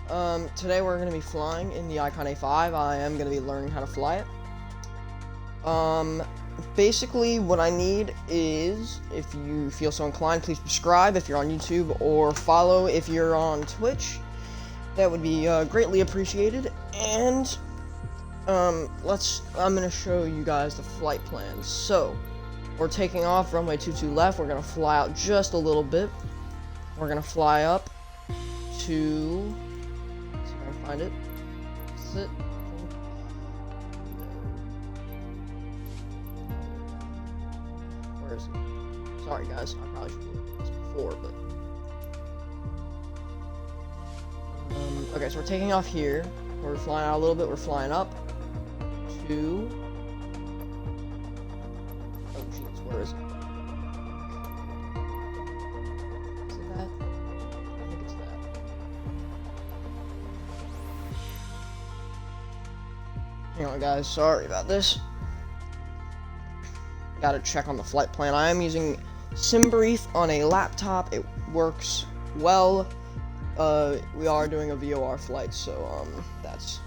Today we're going to be flying in the Icon A5. I am going to be learning how to fly it. Basically what I need is, if you feel so inclined, please subscribe if you're on YouTube, or follow if you're on Twitch. That would be greatly appreciated. And I'm going to show you guys the flight plans. So, we're taking off, runway 22 left. We're going to fly out just a little bit. We're going to fly up to... Let's see if I can find it. This is it. Where is it? Sorry guys, I probably should have this before, but... okay, so we're taking off here. We're flying out a little bit. We're flying up to... Oh jeez, where is it? Is it that? I think it's that. Hang on guys, sorry about this. Gotta check on the flight plan. I am using SimBrief on a laptop. It works well. We are doing a VOR flight, so that's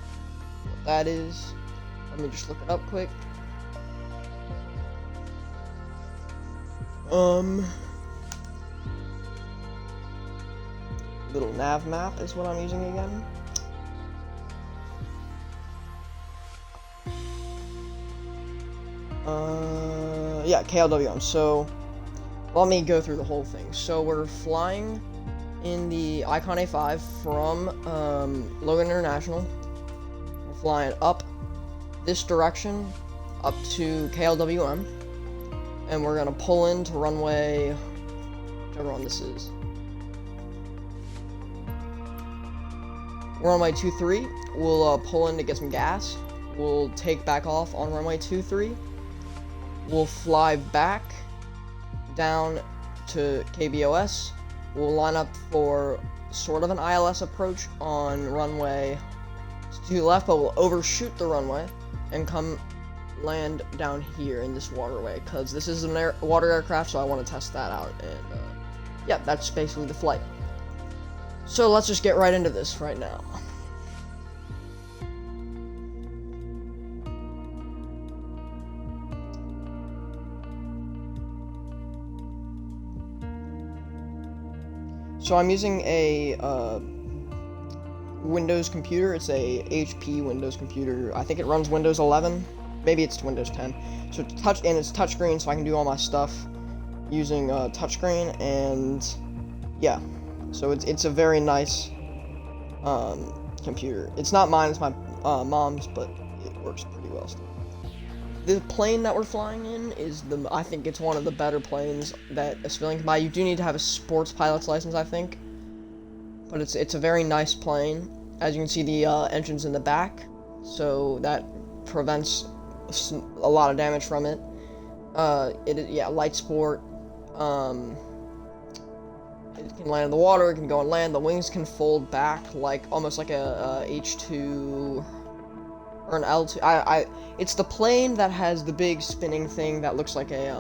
what that is. Let me just look it up quick. Little nav map is what I'm using again. Yeah, KLWM. So, let me go through the whole thing. So, we're flying in the Icon A5 from Logan International. We're flying up this direction, up to KLWM. And we're going to pull into runway, whichever one this is. Runway 23. We'll pull in to get some gas. We'll take back off on runway 23. We'll fly back down to KBOS. We'll line up for sort of an ILS approach on runway to the left, but we'll overshoot the runway and come land down here in this waterway, because this is a water aircraft, so I want to test that out. And yeah, that's basically the flight. So let's just get right into this right now. So I'm using a Windows computer. It's a HP Windows computer. I think it runs Windows 11. Maybe it's Windows 10. So it's touchscreen, so I can do all my stuff using touchscreen. And yeah, so it's a very nice computer. It's not mine. It's my mom's, but it works pretty well still. The plane that we're flying in is I think it's one of the better planes that a civilian can buy. You do need to have a sports pilot's license, I think, but it's a very nice plane. As you can see, the engine's in the back, so that prevents a lot of damage from it. Light sport. It can land in the water. It can go on land. The wings can fold back like almost like a H2. Or an L2. It's the plane that has the big spinning thing that looks like a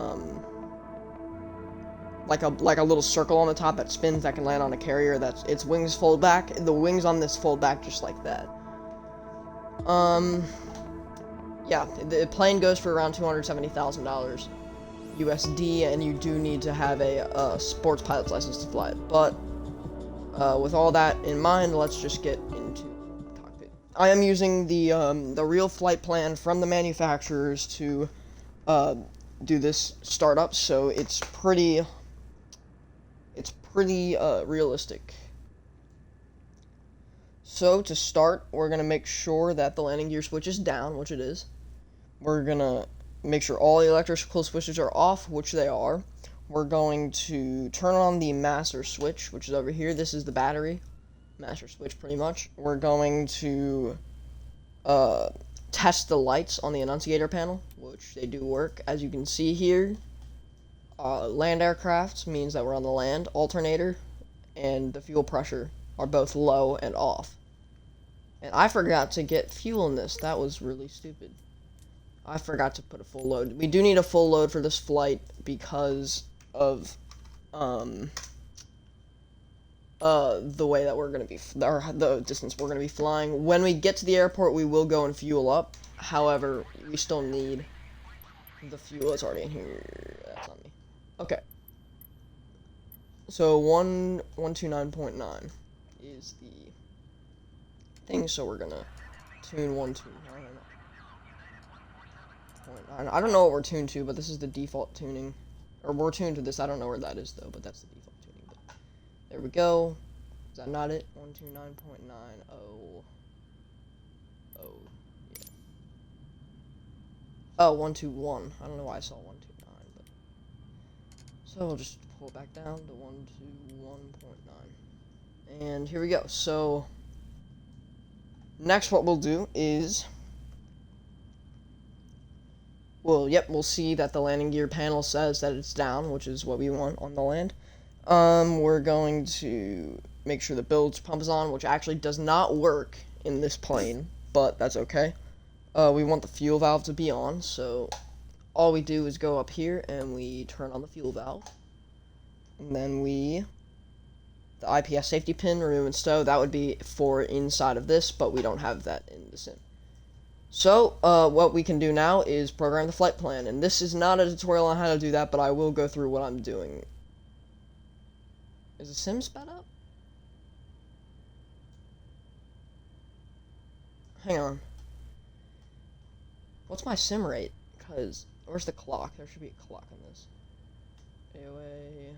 like a little circle on the top that spins, that can land on a carrier. Its wings fold back. The wings on this fold back just like that. Yeah, the plane goes for around $270,000 USD, and you do need to have a sports pilot's license to fly it. But with all that in mind, let's just get into cockpit. I am using the real flight plan from the manufacturers to do this startup, so it's pretty realistic. So to start, we're gonna make sure that the landing gear switch is down, which it is. We're gonna make sure all the electrical switches are off, which they are. We're going to turn on the master switch, which is over here. This is the battery master switch, pretty much. We're going to test the lights on the annunciator panel, which they do work. As you can see here, land aircraft means that we're on the land. Alternator and the fuel pressure are both low and off. And I forgot to get fuel in this. That was really stupid. I forgot to put a full load. We do need a full load for this flight because of the way that we're gonna be, or the distance we're gonna be flying. When we get to the airport, we will go and fuel up. However, we still need the fuel. It's already in here. That's on me. Okay. So 129.9 is the thing. So we're gonna tune 129.9. I don't know what we're tuned to, but this is the default tuning. Or we're tuned to this. I don't know where that is though, but that's the default tuning. But there we go. Is that not it? 129.9. Oh, yeah. Oh, 121. I don't know why I saw 129, but so we'll just pull it back down to 121.9. And here we go. So next, what we'll do is, we'll see that the landing gear panel says that it's down, which is what we want on the land. We're going to make sure the bilge pump is on, which actually does not work in this plane, but that's okay. We want the fuel valve to be on, so all we do is go up here and we turn on the fuel valve. And then the IPS safety pin, remove and stow, that would be for inside of this, but we don't have that in the sim. So, what we can do now is program the flight plan, and this is not a tutorial on how to do that, but I will go through what I'm doing. Is the sim sped up? Hang on. What's my sim rate? Because, where's the clock? There should be a clock on this. AOA.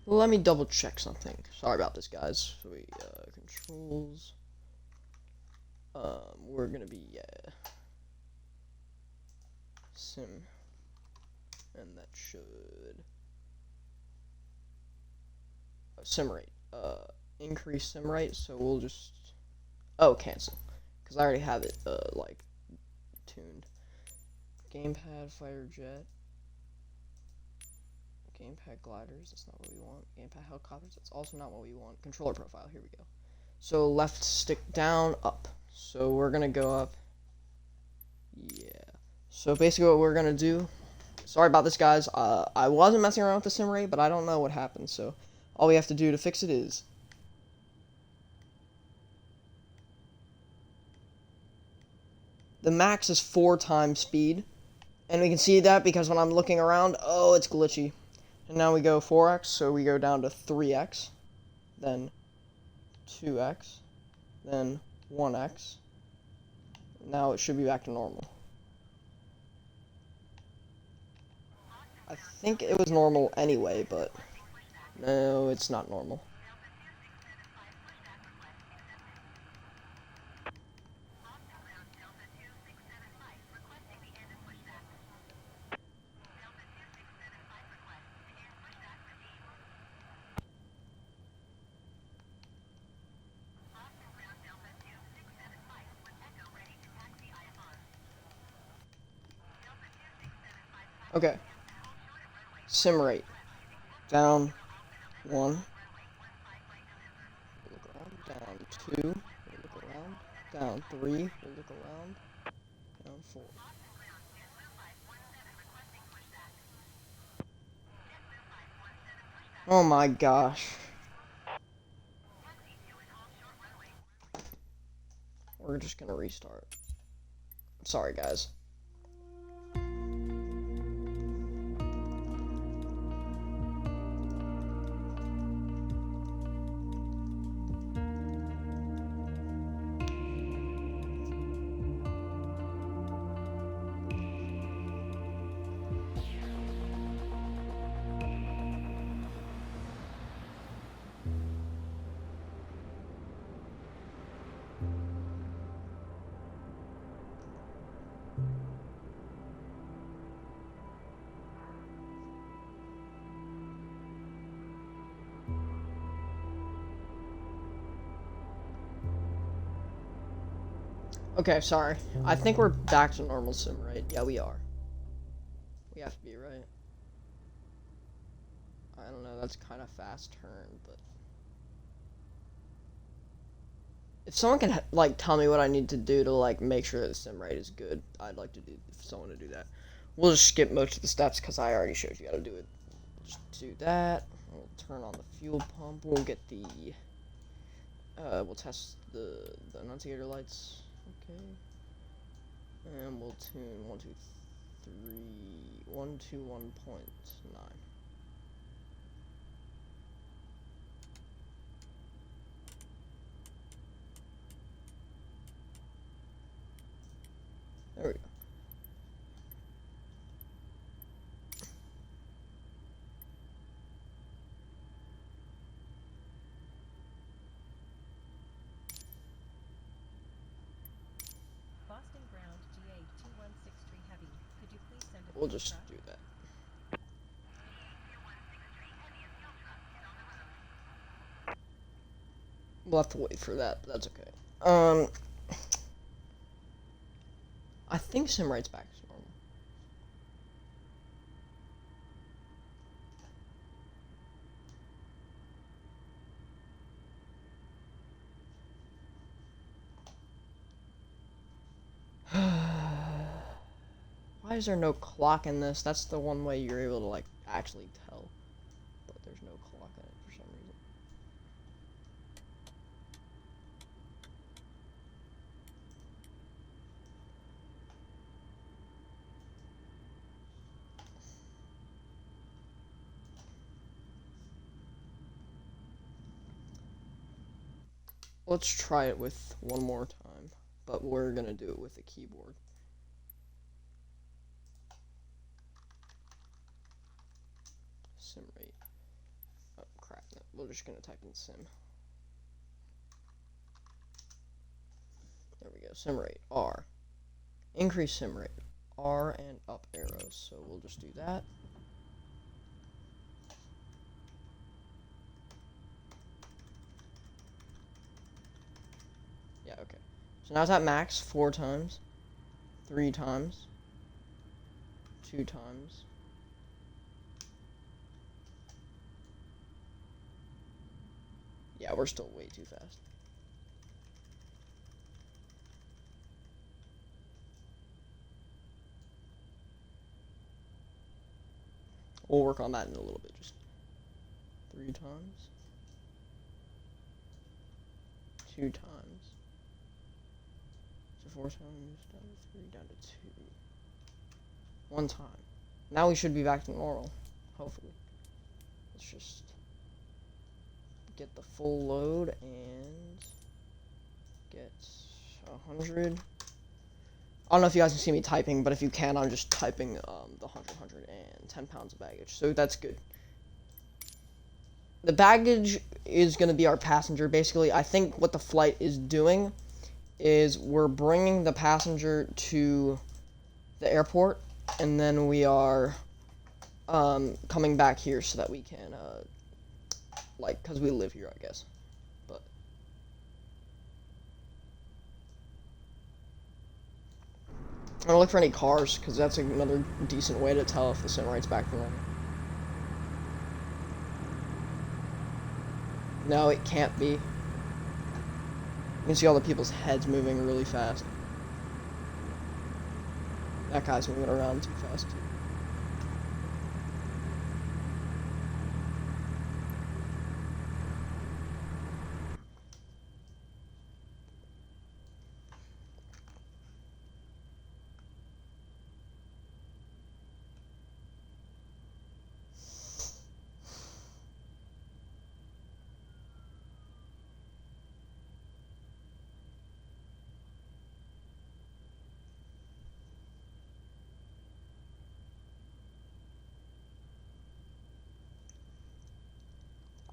Let me double check something. Sorry about this, guys. So controls. We're gonna be, sim. And that should, sim rate, increase sim rate, so we'll just, cancel, because I already have it, like, tuned. Gamepad, fighter jet, gamepad gliders, that's not what we want. Gamepad helicopters, that's also not what we want. Controller profile, here we go. So left stick down, up. So we're gonna go up, yeah. So basically what we're gonna do, sorry about this, guys. I wasn't messing around with the sim rate, but I don't know what happened. So all we have to do to fix it is the max is 4 times speed, and we can see that because when I'm looking around, oh, it's glitchy. And now we go 4x, so we go down to 3x, then 2x, then 1x. Now it should be back to normal. I think it was normal anyway, but no, it's not normal. Okay. Sim rate. Down 1. We'll look around. Down 2. We'll look around. Down 3. We'll look around. Down 4. Oh my gosh. We're just gonna restart. Sorry, guys. Okay, sorry. I think we're back to normal sim rate. Yeah, we are. We have to be, right? I don't know, that's kind of fast turn, but If someone can like tell me what I need to do to like make sure that the sim rate is good, I'd like to do someone to do that. We'll just skip most of the steps because I already showed you how to do it. Just do that. We'll turn on the fuel pump. We'll get the we'll test the annunciator lights. Okay. And we'll tune 121.9. There we go. Boston ground GA 2163 heavy. Could you please send a We'll fuel just truck? do that. We'll have to wait for that, but that's okay. I think sim rate's back to normal. Why is there no clock in this? That's the one way you're able to like actually tell. But there's no clock in it for some reason. Let's try it with one more time, but we're gonna do it with a keyboard. Sim rate. Oh crap, no, we're just gonna type in sim. There we go, sim rate, R. Increase sim rate, R and up arrows, so we'll just do that. Yeah, okay. So now it's at max 4 times, 3 times, 2 times. Yeah, we're still way too fast. We'll work on that in a little bit. Just 3 times, 2 times. So 4 times, down to 3, down to 2. 1 time. Now we should be back to normal. Hopefully. Let's just get the full load and get 100. I don't know if you guys can see me typing, but if you can, I'm just typing the 110 pounds of baggage. So that's good. The baggage is going to be our passenger, basically. I think what the flight is doing is we're bringing the passenger to the airport, and then we are coming back here so that we can, like, because we live here, I guess. But I'm gonna look for any cars, because that's another decent way to tell if the sim rate's back to normal. No, it can't be. You can see all the people's heads moving really fast. That guy's moving around too fast, too.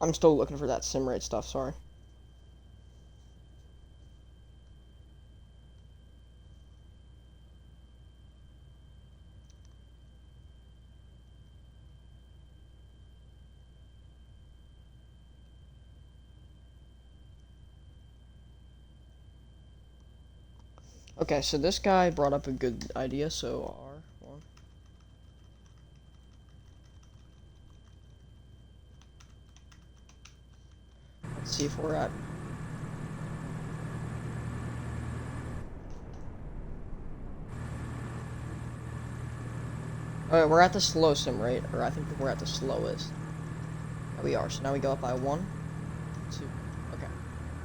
I'm still looking for that sim rate stuff, sorry. Okay, so this guy brought up a good idea, so R1. Let's see if we're at Alright, we're at the slow sim rate, or I think we're at the slowest. Yeah, we are. So now we go up by 1, 2. Okay.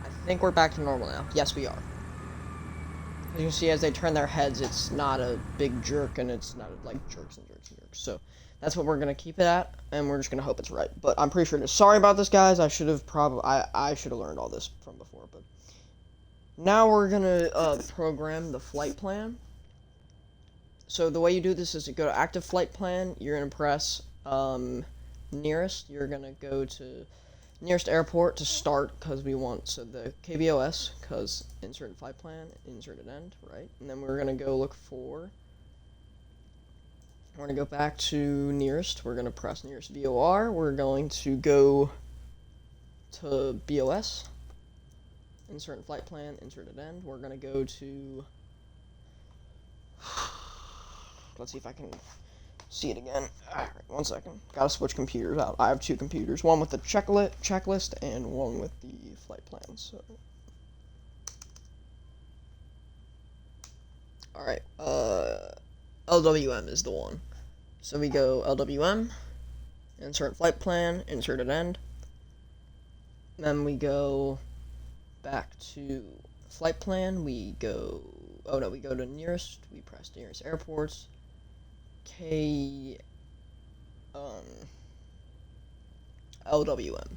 I think we're back to normal now. Yes, we are. As you can see, as they turn their heads, it's not a big jerk, and it's not like jerks and jerks and jerks. So that's what we're gonna keep it at, and we're just gonna hope it's right. But I'm pretty sure it is. Sorry about this, guys. I should have I should have learned all this from before. But now we're gonna program the flight plan. So the way you do this is you go to active flight plan. You're gonna press nearest. You're gonna go to nearest airport to start, because we want, so the KBOS, because insert flight plan, insert an end, right? And then we're going to go look for, we're going to go back to nearest, we're going to press nearest VOR, we're going to go to BOS, insert flight plan, insert an end, we're going to go to, let's see if I can see it again. Alright, 1 second. Gotta switch computers out. I have 2 computers. One with the checklist and one with the flight plan. So, alright, LWM is the one. So we go LWM, insert flight plan, insert an end. Then we go back to flight plan. We go, oh no, we go to nearest. We press nearest airports. LWM.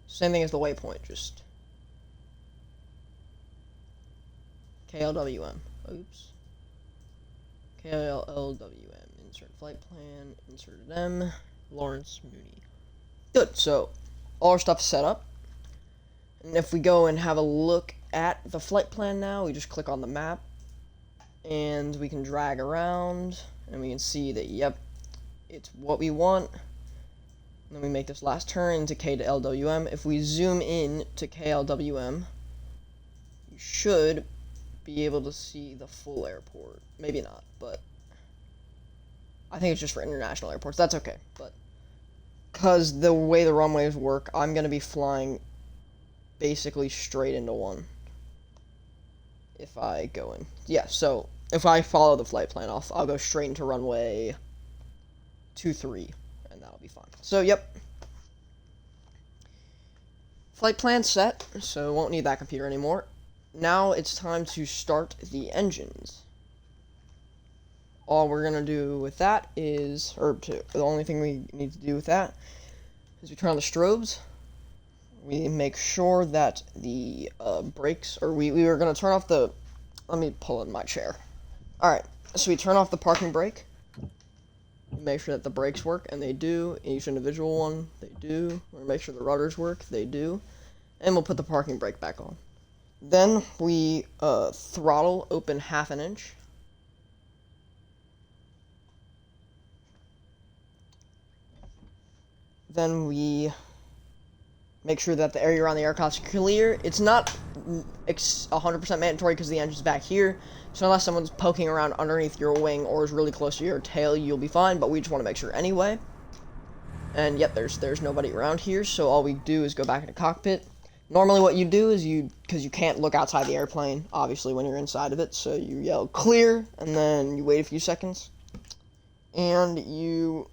Same thing as the waypoint, just KLWM. Oops. KLWM. Insert flight plan. Insert M. Lawrence Mooney. Good. So all our stuff is set up. And if we go and have a look at the flight plan now, we just click on the map, and we can drag around, and we can see that, yep, it's what we want. And then we make this last turn into K to LWM. If we zoom in to KLWM, you should be able to see the full airport. Maybe not, but I think it's just for international airports. That's okay, but because the way the runways work, I'm going to be flying basically straight into one if I go in. Yeah, so if I follow the flight plan, I'll go straight into runway 23, and that'll be fine. So, yep. Flight plan set, so won't need that computer anymore. Now it's time to start the engines. All we're going to do with that is, the only thing we need to do with that is we turn on the strobes. We make sure that the brakes, or we are going to turn off the, let me pull in my chair. Alright, so we turn off the parking brake. Make sure that the brakes work, and they do. Each individual one, they do. We're make sure the rudders work, they do. And we'll put the parking brake back on. Then we throttle open 1/2 inch. Then we make sure that the area around the aircraft is clear. It's not 100% mandatory because the engine's back here. So unless someone's poking around underneath your wing or is really close to your tail, you'll be fine. But we just want to make sure anyway. And yep, there's nobody around here. So all we do is go back into cockpit. Normally what you do is because you can't look outside the airplane, obviously, when you're inside of it. So you yell clear, and then you wait a few seconds. And you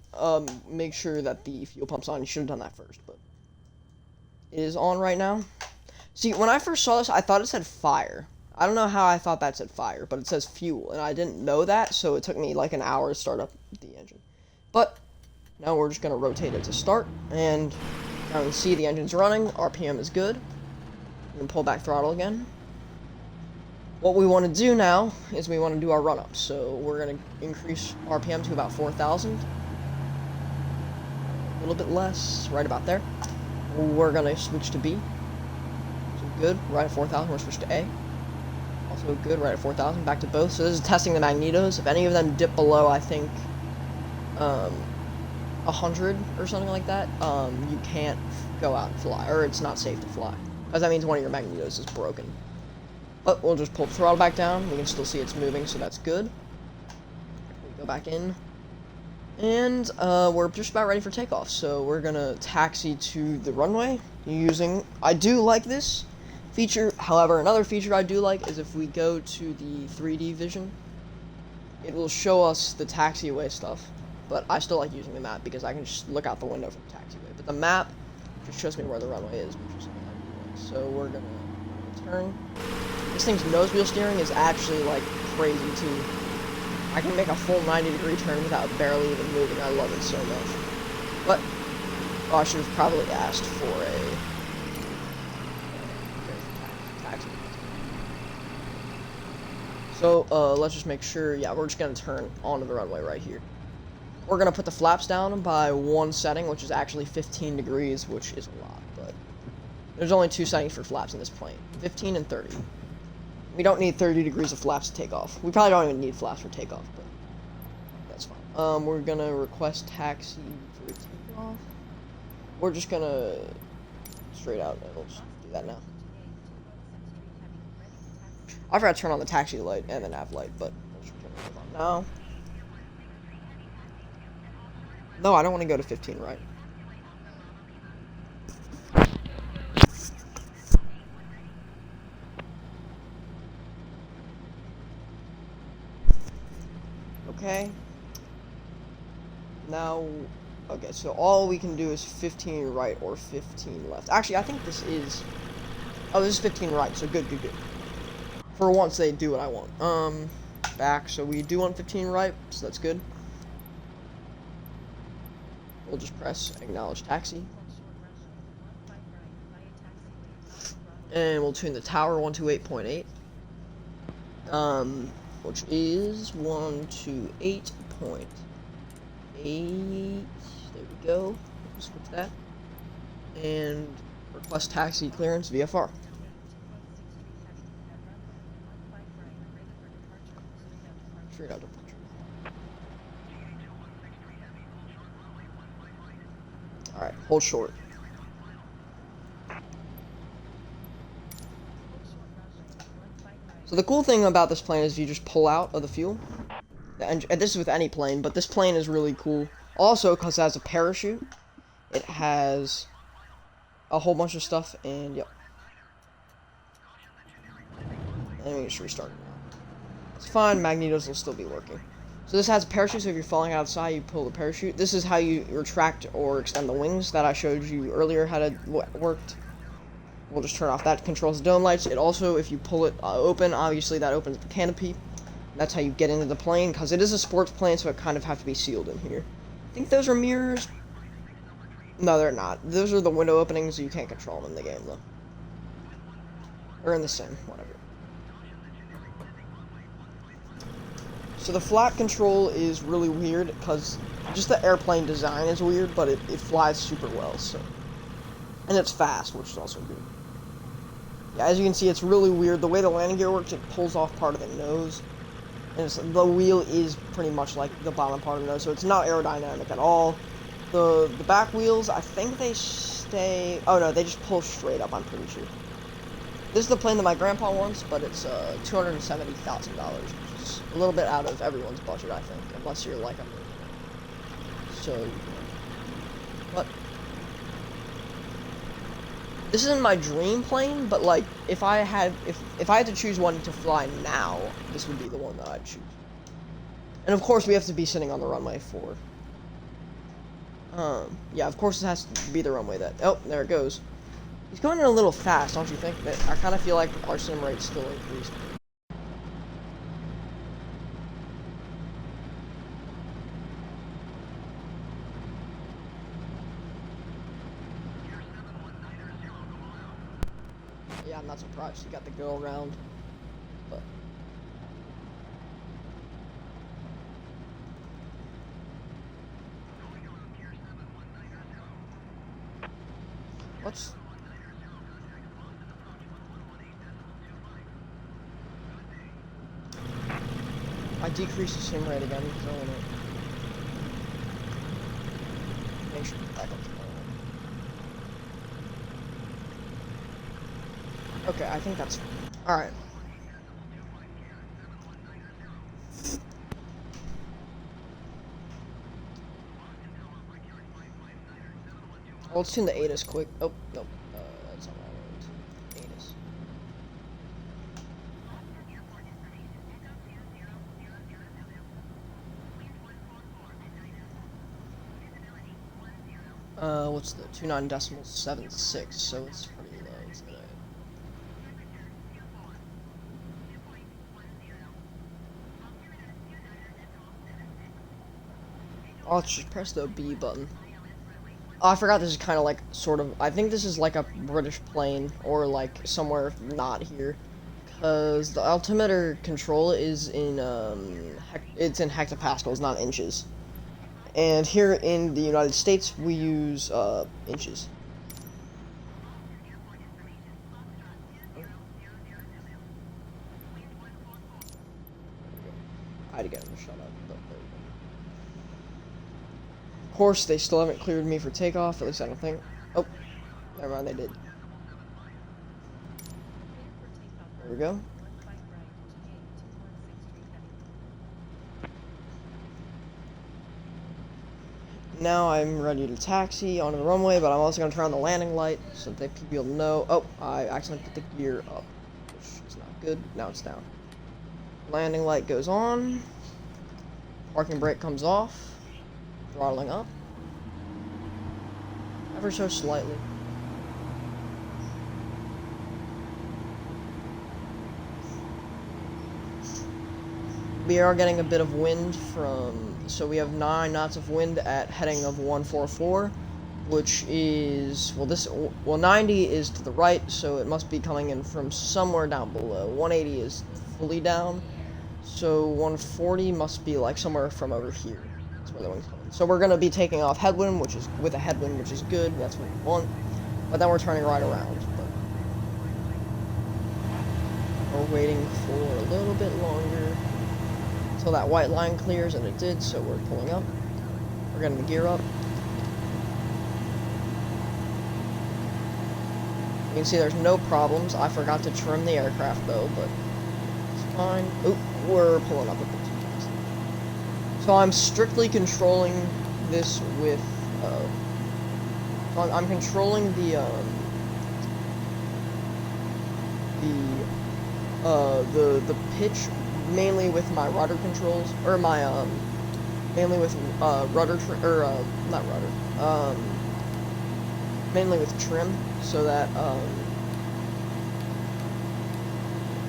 make sure that the fuel pump's on. You should have done that first, but it is on right now. See, when I first saw this, I thought it said fire. I don't know how I thought that said fire, but it says fuel, and I didn't know that, so it took me like an hour to start up the engine. But now we're just going to rotate it to start, and now you can see the engine's running, RPM is good. We can pull back throttle again. What we want to do now is we want to do our run-up, so we're going to increase RPM to about 4,000. A little bit less, right about there. We're going to switch to B. So good, right at 4,000, we're switch to A. Also good, right at 4,000, back to both. So this is testing the magnetos. If any of them dip below, I think, 100 or something like that, you can't go out and fly, or it's not safe to fly. Because that means one of your magnetos is broken. But we'll just pull the throttle back down. We can still see it's moving, so that's good. We go back in. And we're just about ready for takeoff. So we're going to taxi to the runway using... I do like this feature. However, another feature I do like is if we go to the 3D vision, it will show us the taxiway stuff. but I still like using the map because I can just look out the window from the taxiway. But the map just shows me where the runway is, which is so we're gonna turn. This thing's nose wheel steering is actually like crazy too. I can make a full 90-degree turn without barely even moving. I love it so much. But I should have probably asked for a taxi. So let's just make sure. Yeah, we're just gonna turn onto the runway right here. We're gonna put the flaps down by one setting, which is actually 15 degrees, which is a lot. But there's only 2 settings for flaps in this plane: 15 and 30. We don't need 30 degrees of flaps to take off. We probably don't even need flaps for takeoff, but that's fine. We're gonna request taxi for takeoff. We're just gonna straight out, and we'll just do that now. I forgot to turn on the taxi light and the nav light, but we'll just turn it on now. No, I don't want to go to 15, right? Okay. Now, okay, so all we can do is 15 right or 15 left. Actually, I think this is... Oh, this is 15 right, so good. For once, they do what I want. Back, so we do want 15 right, so that's good. We'll just press acknowledge taxi. And we'll tune the tower 128.8. Which is 128.8. There we go. Switch that. And request taxi clearance VFR. Straight out departure. Alright, hold short. So the cool thing about this plane is you just pull out of the fuel. And this is with any plane, but this plane is really cool. Also, because it has a parachute. It has a whole bunch of stuff, and yep. And we just restart it now. It's fine, magnetos will still be working. So this has a parachute, so if you're falling outside, you pull the parachute. This is how you retract or extend the wings that I showed you earlier how to worked. We'll just turn off. That controls the dome lights. It also, if you pull it open, obviously that opens the canopy. That's how you get into the plane, because it is a sports plane, so it kind of have to be sealed in here. I think those are mirrors. No, they're not. Those are the window openings. You can't control them in the game, though. Or in the sim, whatever. So the flap control is really weird, because just the airplane design is weird, but it flies super well, so. And it's fast, which is also good. Yeah, as you can see, it's really weird. The way the landing gear works, it pulls off part of the nose. And the wheel is pretty much like the bottom part of the nose, so it's not aerodynamic at all. The back wheels, I think they stay... Oh no, they just pull straight up, I'm pretty sure. This is the plane that my grandpa wants, but it's $270,000, which is a little bit out of everyone's budget, I think, unless you're like a millionaire. So, but this isn't my dream plane, but like if I had to choose one to fly now, this would be the one that I'd choose. And of course we have to be sitting on the runway for yeah, of course it has to be the runway that... Oh, there it goes. He's going in a little fast, don't you think? I kind of feel like our sim rate's still increased. Yeah, I'm not surprised. You got the go around, but what's... I decreased the sim rate again because I want to make sure back up to normal. Okay, I think that's... Alright. Well, let's tune the ATIS quick. Oh, no. That's not what I wanted. ATIS. What's the 29.76? So it's pretty low today. Oh, let's just press the B button. Oh, I forgot this is kind of like, sort of, I think this is like a British plane, or like somewhere not here. Because the altimeter control is in, it's in hectopascals, not inches. And here in the United States, we use, inches. I had to get him to shut up, but there we go. Of course, they still haven't cleared me for takeoff, at least I don't think. Oh, never mind, they did. There we go. Now I'm ready to taxi onto the runway, but I'm also going to turn on the landing light so that people know. Oh, I accidentally put the gear up, which is not good. Now it's down. Landing light goes on. Parking brake comes off. Throttling up. Ever so slightly. We are getting a bit of wind from, so we have 9 knots of wind at heading of 144, which is, well 90 is to the right, so it must be coming in from somewhere down below. 180 is fully down, so 140 must be like somewhere from over here. That's where the wind's coming. So we're going to be taking off headwind, which is, with a headwind, which is good, that's what we want, but then we're turning right around. But we're waiting for a little bit longer. So that white line clears, and it did, so we're pulling up. We're getting the gear up. You can see there's no problems. I forgot to trim the aircraft, though, but it's fine. Oop, we're pulling up a bit too fast. So I'm strictly controlling this with, so I'm controlling the pitch mainly with my rudder controls, or my, mainly with, not rudder, mainly with trim, so that,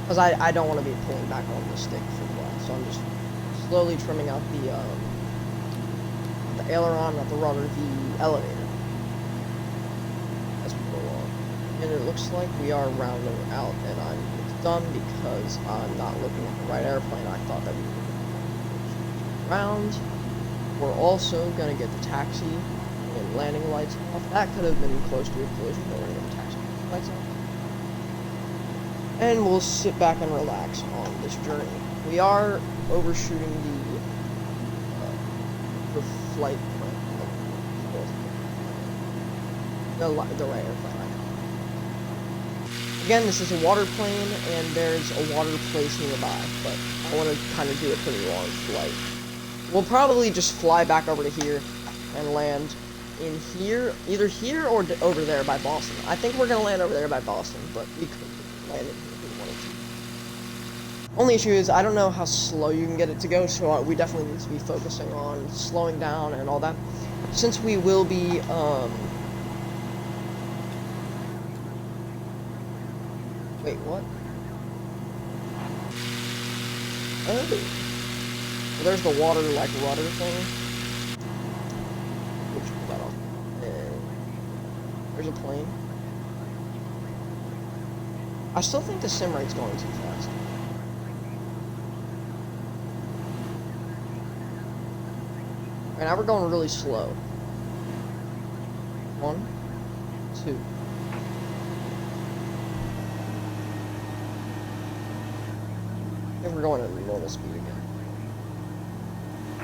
because I don't want to be pulling back on the stick for a while, so I'm just slowly trimming out the aileron, not the rudder, the elevator, as we go along. And it looks like we are rounding out, and I'm done because I'm not looking at the right airplane. I thought that we were around. We're also gonna get the taxi and landing lights off. That could have been close to a collision, but we're gonna get the taxi and lights off. And we'll sit back and relax on this journey. We are overshooting the flight plan. The right airplane. Again, this is a water plane, and there's a water place nearby, but I want to kind of do a pretty long flight. We'll probably just fly back over to here and land in here, either here or over there by Boston. I think we're going to land over there by Boston, but we could land it here if we wanted to. Only issue is I don't know how slow you can get it to go, so we definitely need to be focusing on slowing down and all that. Since we will be, wait, what? Oh. Well, there's the water, like, rudder thing. Which pull that off. And there's a plane. I still think the sim rate's going too fast. And now we're going really slow. 1, 2. I think we're going at normal speed again.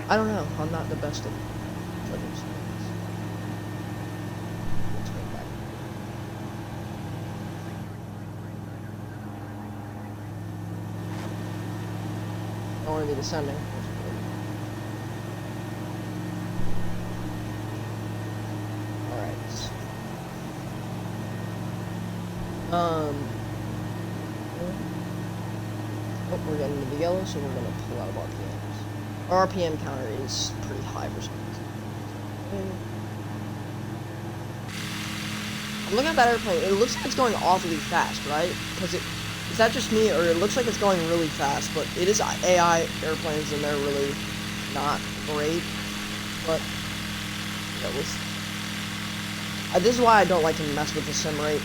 I don't know. I'm not the best at judging speeds. Let's go back. I don't want to be descending. Alright. Oh, we're getting into the yellow, so we're going to pull out of RPMs. Our RPM counter is pretty high for some reason. I'm looking at that airplane. It looks like it's going awfully fast, right? Because is that just me, or it looks like it's going really fast? But it is AI airplanes, and they're really not great. But yeah, this is why I don't like to mess with the sim rate.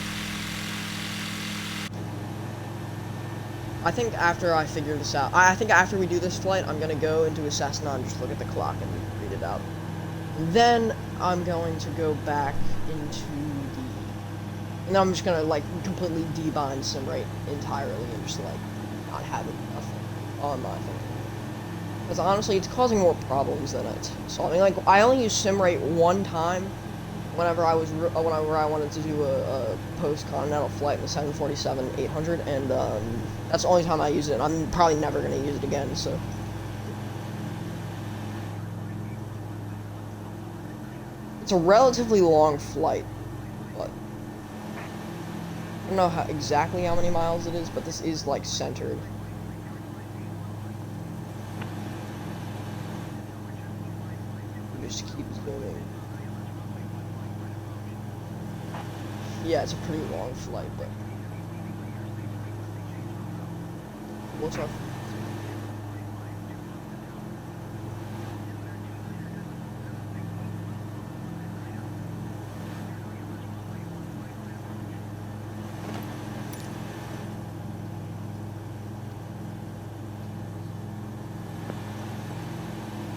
I think after I figure this out, I think after we do this flight, I'm gonna go into a Cessna and just look at the clock and read it out. And then I'm going to go back into the, and then I'm just gonna like completely debind sim rate entirely and just like not have it on my thing. Because honestly, it's causing more problems than it's solving. Like I only used sim rate one time. Whenever I wanted to do a post-continental flight in the 747-800, and that's the only time I used it, and I'm probably never going to use it again, so. It's a relatively long flight, but I don't know exactly how many miles it is, but this is, like, centered. Just keep zooming. Yeah, it's a pretty long flight, but what's our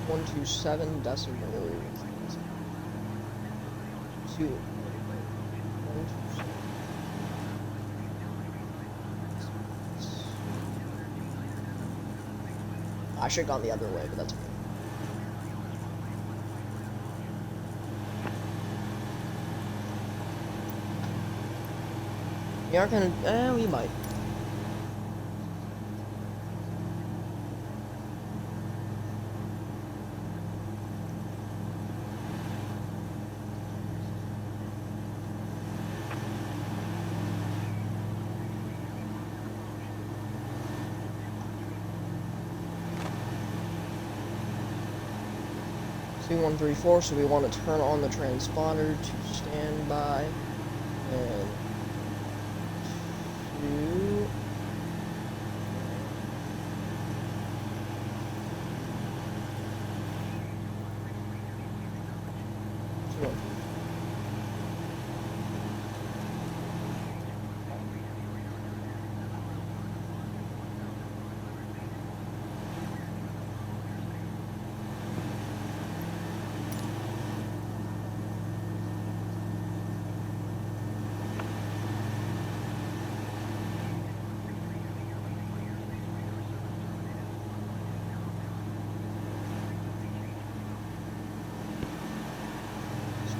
127 decimal 2. I should have gone the other way, but that's okay. We aren't gonna, we might. C134, so we want to turn on the transponder to standby, and 2.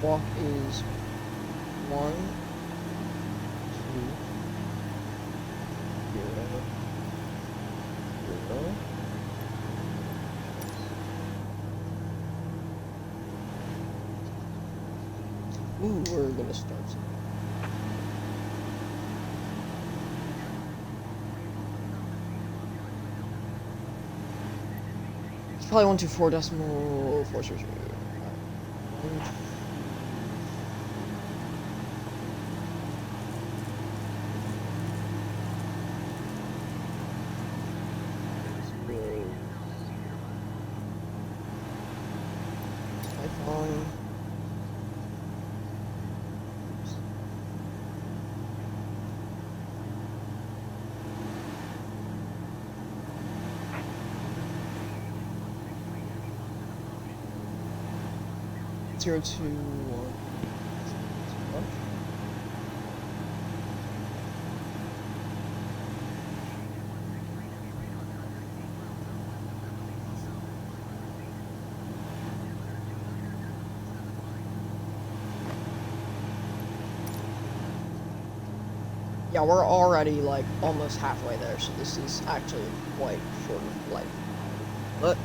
Walk is 1, 2, 0, 0. Ooh, we're gonna start something. It's probably 124 decimal 433. Python. Zero, 2, 1. Yeah, we're already like almost halfway there, so this is actually quite short of flight. But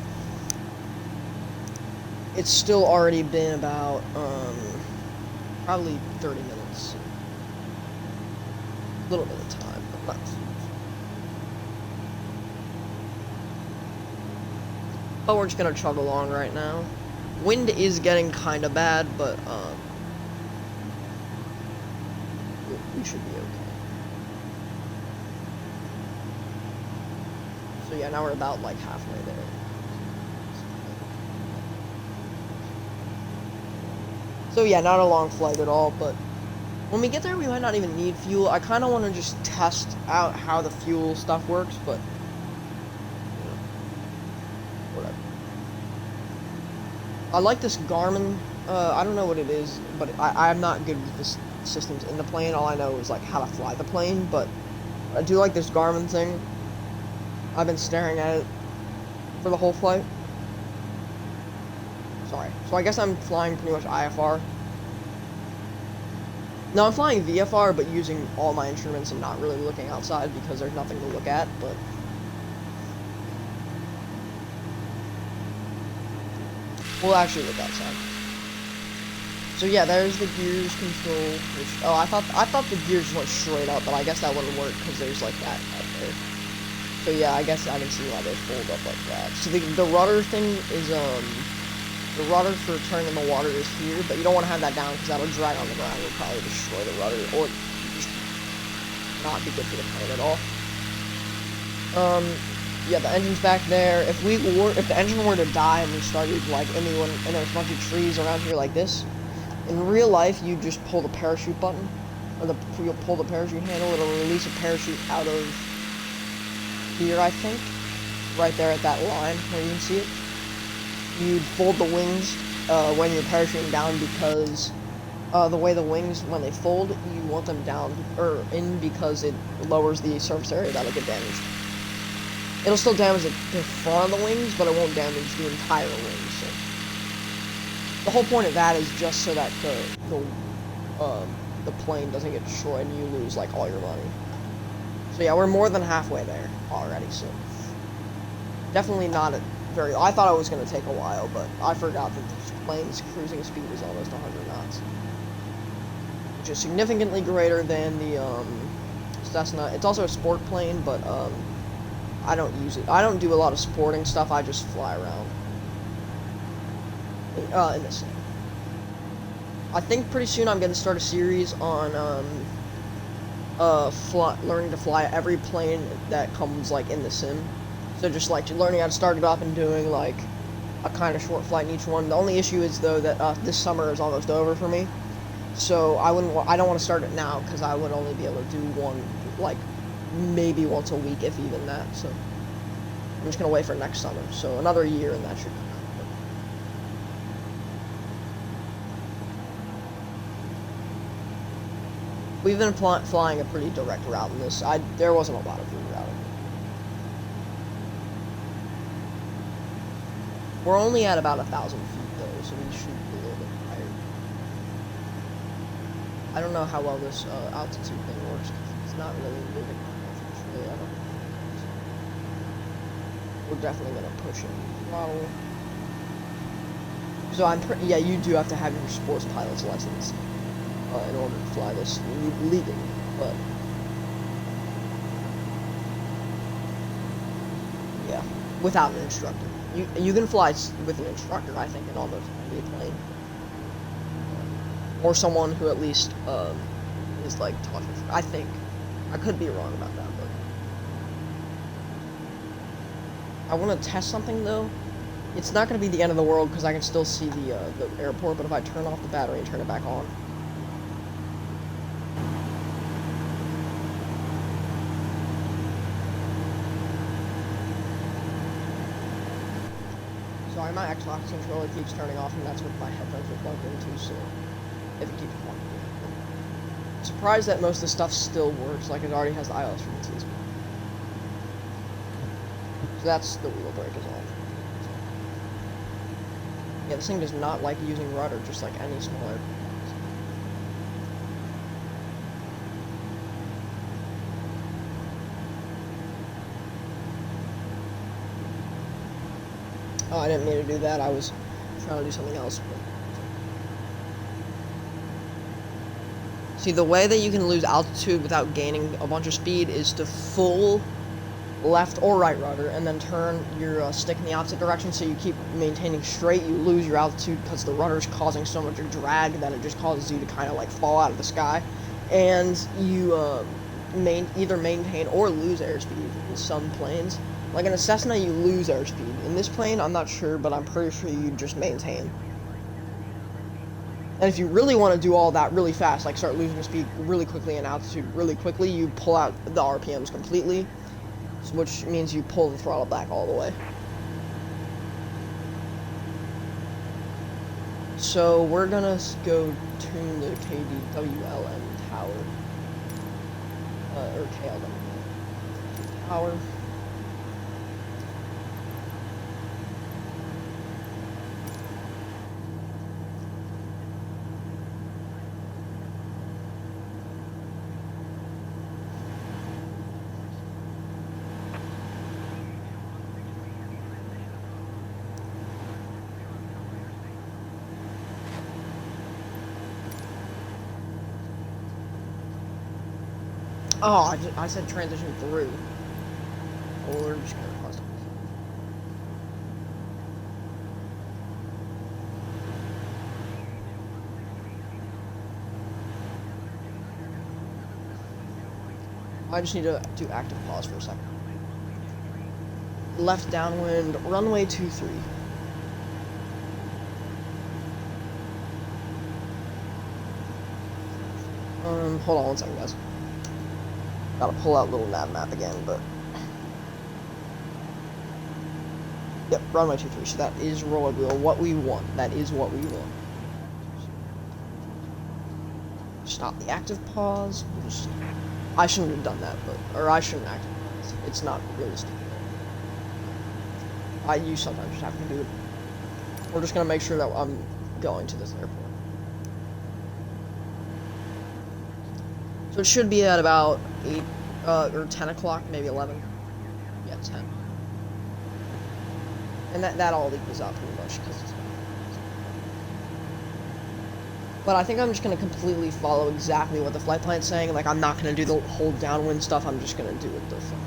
it's still already been about probably 30 minutes. A little bit of time, but not. But we're just gonna chug along right now. Wind is getting kind of bad, but we should be okay. So yeah, now we're about like halfway there. So yeah, not a long flight at all, but when we get there, we might not even need fuel. I kind of want to just test out how the fuel stuff works, but you know, whatever. I like this Garmin. I don't know what it is, but I'm not good with the systems in the plane. All I know is like how to fly the plane, but I do like this Garmin thing. I've been staring at it for the whole flight. Sorry. So I guess I'm flying pretty much IFR. No, I'm flying VFR, but using all my instruments and not really looking outside because there's nothing to look at, but... we'll actually look outside. So yeah, there's the gears control, which... oh, I thought the gears went straight up, but I guess that wouldn't work because there's like that out there. So yeah, I guess I can see why they fold up like that. So the rudder thing is, the rudder for turning in the water is here, but you don't want to have that down because that'll drag on the ground. It'll probably destroy the rudder, or just not be good for the plane at all. Yeah, the engine's back there. If the engine were to die and we started like and there's a bunch of trees around here like this, in real life you just pull the parachute button, or you'll pull the parachute handle. It'll release a parachute out of here, I think, right there at that line where you can see it. You'd fold the wings when you're parachuting down because the way the wings, when they fold, you want them down or in because it lowers the surface area that'll get damaged. It'll still damage the front of the wings, but it won't damage the entire wings. So the whole point of that is just so that the plane doesn't get destroyed and you lose like all your money. So yeah, we're more than halfway there already. So definitely not a very... I thought it was going to take a while, but I forgot that the plane's cruising speed is almost 100 knots. Which is significantly greater than the Cessna. It's also a sport plane, but I don't use it. I don't do a lot of sporting stuff. I just fly around in the sim. I think pretty soon I'm going to start a series on learning to fly every plane that comes like in the sim. So just like learning how to start it up and doing like a kind of short flight in each one. The only issue is though that this summer is almost over for me, so I don't want to start it now because I would only be able to do one like maybe once a week, if even that. So I'm just gonna wait for next summer. So another year and that should be cool. We've been flying a pretty direct route in this. There wasn't a lot of rerouting. We're only at about 1,000 feet though, so we should be a little bit higher. I don't know how well this altitude thing works. It's not really moving. Really, I don't know. We're definitely gonna push it. Throttle. So yeah, you do have to have your sports pilot's license in order to fly this legally, but yeah, without an instructor. You can fly with an instructor, I think, in almost any plane. Or someone who at least is like taught. I think. I could be wrong about that, but I want to test something though. It's not going to be the end of the world because I can still see the airport. But if I turn off the battery and turn it back on. Sorry, my Xbox controller keeps turning off, and that's what my headphones are plugged into, so if it keeps plugging in. I'm surprised that most of the stuff still works, like it already has the iOS frequencies. So that's the wheel brake is off. Yeah, this thing does not like using rudder, just like any small airplane. Oh, I didn't mean to do that. I was trying to do something else. But... see, the way that you can lose altitude without gaining a bunch of speed is to full left or right rudder, and then turn your stick in the opposite direction so you keep maintaining straight. You lose your altitude because the rudder is causing so much drag that it just causes you to kind of like fall out of the sky. and you either maintain or lose airspeed in some planes. Like in a Cessna, you lose airspeed. In this plane, I'm not sure, but I'm pretty sure you just maintain. And if you really want to do all that really fast, like start losing speed really quickly and altitude really quickly, you pull out the RPMs completely, which means you pull the throttle back all the way. So we're gonna go tune the KDWLM tower, or KLM tower. Oh, I said transition through. Oh, we're just gonna cross. I just need to do active pause for a second. Left downwind, runway 23. Hold on one second, guys. Gotta pull out little nav map again, but... Yep, runway 23, so that is what we want. That is what we want. Stop the active pause. I shouldn't have done that, but... Or I shouldn't active pause. It's not realistic. You sometimes just have to do it. We're just gonna make sure that I'm going to this airport. So it should be at about 8, or 10 o'clock, maybe 11. Yeah, 10. And that all equals out pretty much. But I think I'm just going to completely follow exactly what the flight plan's saying. Like, I'm not going to do the whole downwind stuff. I'm just going to do it the flight.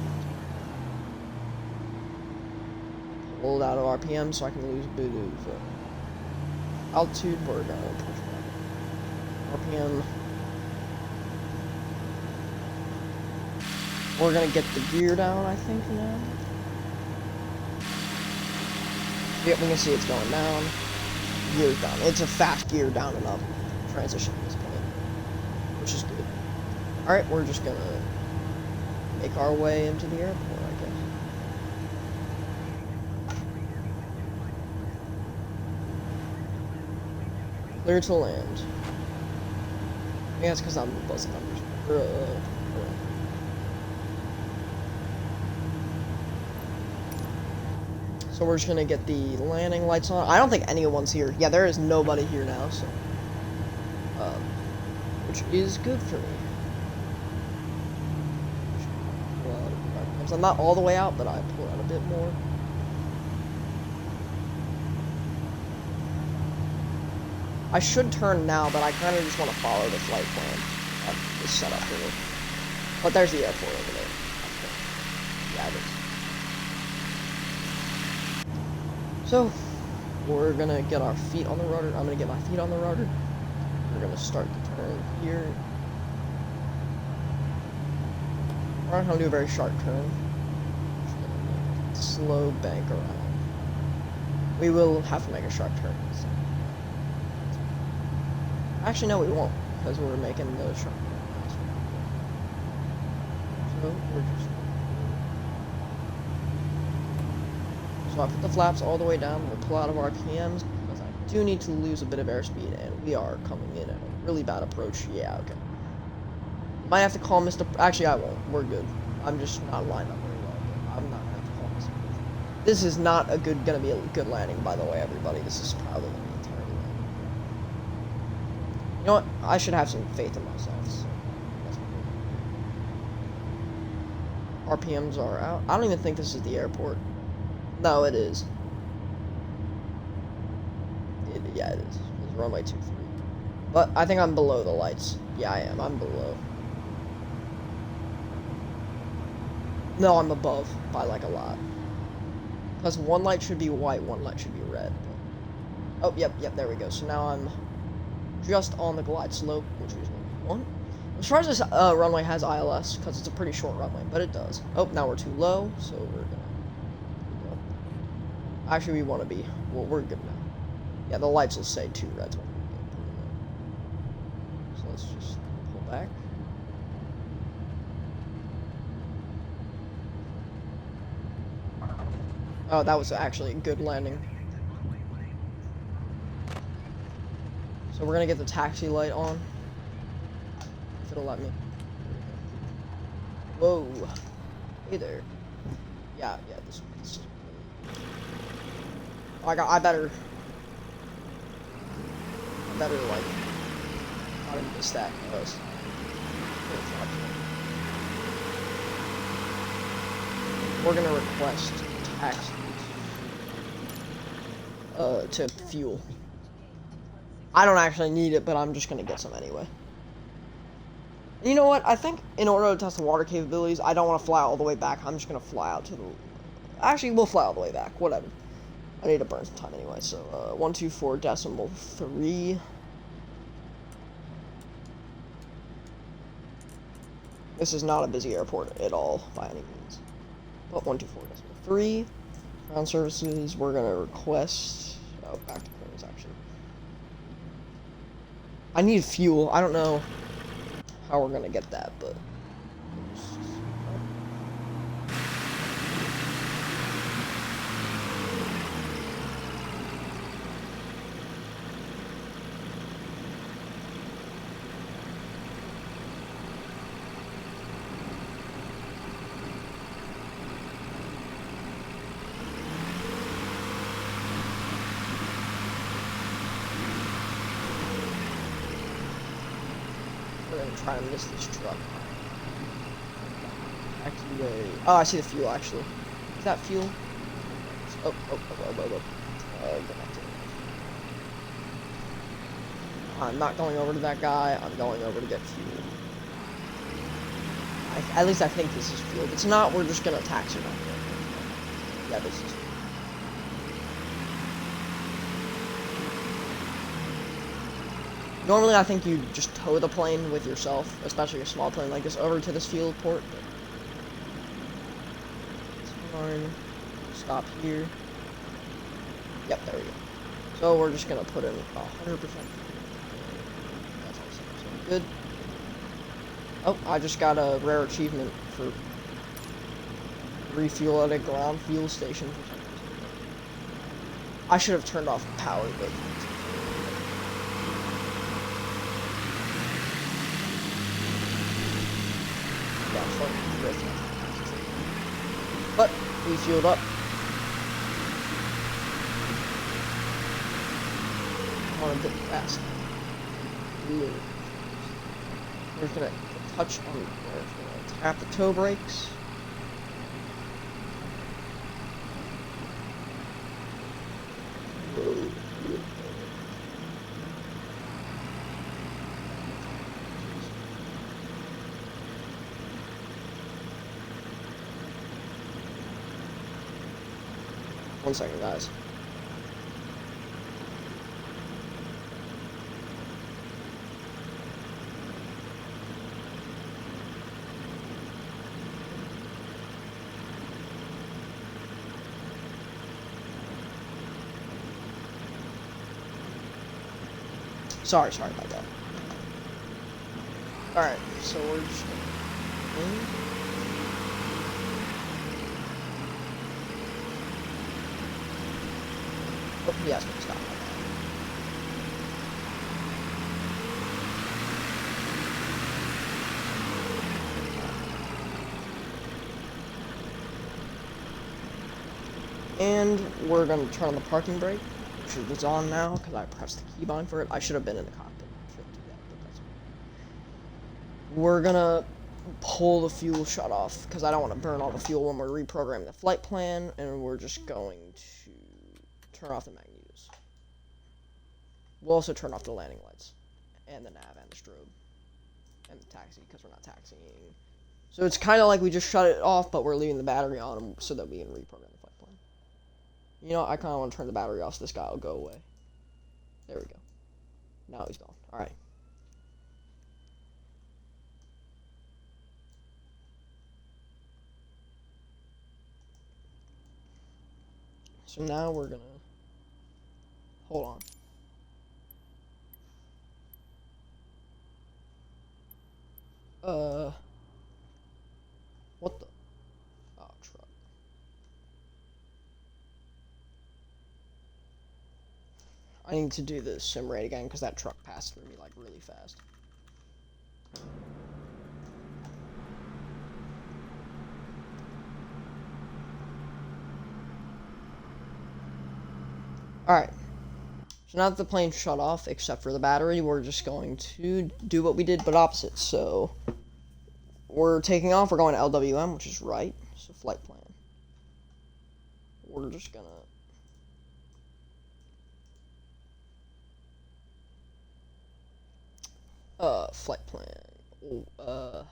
Pull it out of RPM so I can lose boo-doo. Altitude, we're going to push back. RPM. We're gonna get the gear down, I think, now. Yep, we can see it's going down. Gear's down. It's a fast gear down and up transition at this point, which is good. Alright, we're just gonna make our way into the airport, I guess. Clear to land. I think that's because I'm buzzing numbers. So we're just gonna get the landing lights on. I don't think anyone's here. Yeah, there is nobody here now, so which is good for me. I'm not all the way out, but I pull out a bit more. I should turn now, but I kind of just want to follow the flight plan that is set up here. But there's the airport over there. Yeah, it is. So, we're gonna get our feet on the rudder. I'm gonna get my feet on the rudder. We're gonna start the turn here. We're not gonna do a very sharp turn. Just gonna make a slow bank around. We will have to make a sharp turn. Actually, no, we won't, because we're making the sharp turn. So, we're just... So I put the flaps all the way down, we'll pull out of RPMs, because I do need to lose a bit of airspeed, and we are coming in at a really bad approach. Yeah, okay. Might have to call Mr. Actually, I won't. We're good. I'm just not lined up very well. I'm not going to have to call Mr. This is not gonna be a good landing, by the way, everybody. This is probably going to be a terrible landing. You know what? I should have some faith in myself. So RPMs are out. I don't even think this is the airport. No, it is. Yeah, it is. It's runway 23. But I think I'm below the lights. Yeah, I am. I'm below. No, I'm above by like a lot. Because one light should be white, one light should be red. Oh, yep, there we go. So now I'm just on the glide slope, which is 1. As far as this runway has ILS, because it's a pretty short runway, but it does. Oh, now we're too low, so we're gonna go. Actually, we want to be. Well, we're good now. Yeah, the lights will say 2 reds when we get pretty low. So let's just pull back. Oh, that was actually a good landing. So we're gonna get the taxi light on. If it'll let me. Whoa. Hey there. Yeah, this. Oh, I better, like, I didn't miss that. We're gonna request taxis to fuel. I don't actually need it, but I'm just gonna get some anyway. And you know what? I think in order to test the water capabilities, I don't want to fly all the way back. I'm just gonna fly out to the. Actually, we'll fly all the way back. Whatever. I need to burn some time anyway. So 124.3. This is not a busy airport at all by any means. But 124.3. Ground services. We're gonna request. Oh, back to clearance actually. I need fuel. I don't know how we're gonna get that, but. Try to miss this truck. Actually, oh, I see the fuel actually. Is that fuel? Oh. I'm not going over to that guy. I'm going over to get fuel. At least I think this is fuel. If it's not, we're just gonna taxi down there. Yeah, this is. Normally, I think you just tow the plane with yourself, especially a small plane like this, over to this fuel port. But it's fine. Stop here. Yep, there we go. So we're just gonna put in 100%. That's awesome. So good. Oh, I just got a rare achievement for refuel at a ground fuel station for some reason. I should have turned off the power, but. But we fueled up. On a bit fast. We're gonna touch on. We're gonna tap the toe brakes. One second, guys. Sorry about that. Alright, so we're just oh, he asked me to stop. And we're going to turn on the parking brake, which is on now because I pressed the keybind for it. I should have been in the cockpit to do that, but that's okay. We're going to pull the fuel shut off because I don't want to burn all the fuel when we're reprogramming the flight plan, and we're just going to turn off the magnetos. We'll also turn off the landing lights and the nav and the strobe and the taxi because we're not taxiing. So it's kind of like we just shut it off, but we're leaving the battery on so that we can reprogram the flight plan. You know, I kind of want to turn the battery off so this guy will go away. There we go. Now he's gone. Alright. So now we're gonna hold on. What the? Oh, truck. I need to do the sim rate again because that truck passed through me like really fast. Alright. So now that the plane shut off, except for the battery, we're just going to do what we did, but opposite. So, we're taking off, we're going to LWM, which is right. So, flight plan. We're just gonna... flight plan. I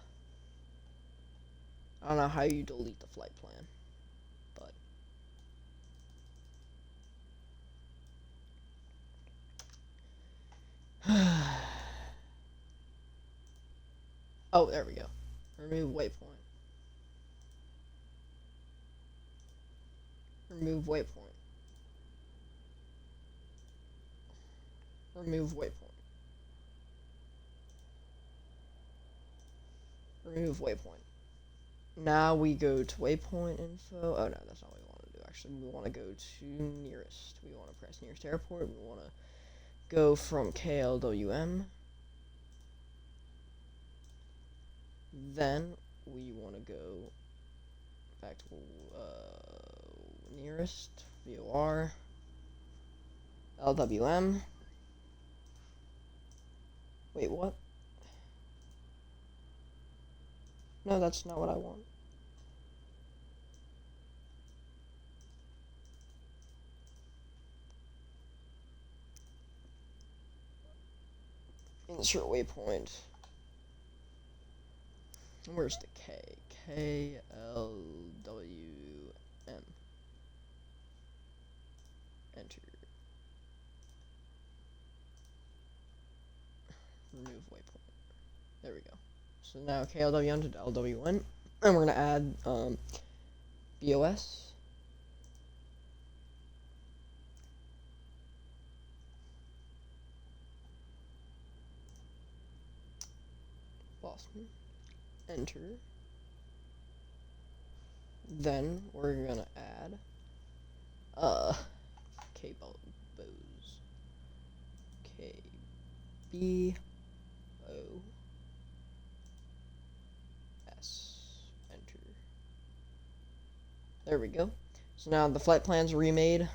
don't know how you delete the flight plan, but... Oh, there we go. Remove waypoint. Remove waypoint. Remove waypoint. Remove waypoint. Now we go to waypoint info. Oh no, that's not what we want to do. Actually, we want to go to nearest. We want to press nearest airport. We want to go from KLWM. Then we want to go back to nearest VOR. LWM. Wait, what? No, that's not what I want. Insert waypoint. Where's the K? KLWM. Enter. Remove waypoint. There we go. So now KLWM to LWN, and we're gonna add BOS. Boston. Enter. Then we're gonna add K-Bose. K-B-O-S. Enter. There we go. So now the flight plan's remade,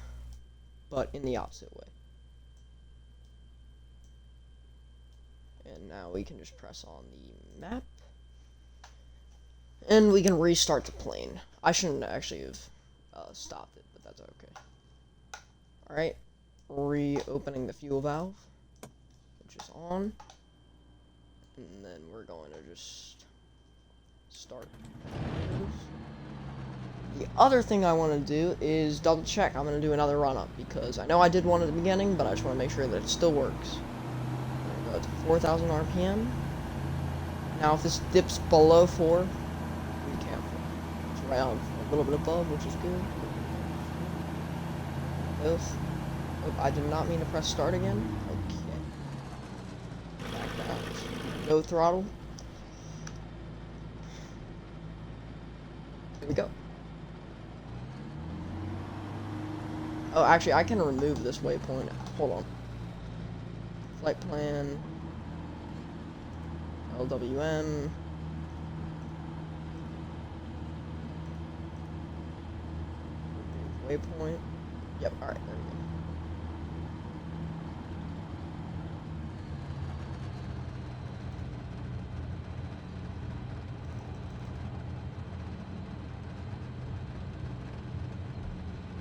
but in the opposite way. And now we can just press on the map. And we can restart the plane. I shouldn't actually have stopped it, but that's okay. Alright. Reopening the fuel valve, which is on. And then we're going to just start. The other thing I want to do is double check. I'm going to do another run up because I know I did one at the beginning, but I just want to make sure that it still works. Go to 4,000 RPM. Now if this dips below 4, be careful. It's around a little bit above, which is good. Both. Oh, I did not mean to press start again. Okay. Back down. Go throttle. Here we go. Oh, actually, I can remove this waypoint. Hold on. Flight plan. LWM. Waypoint. Yep, alright, there we go.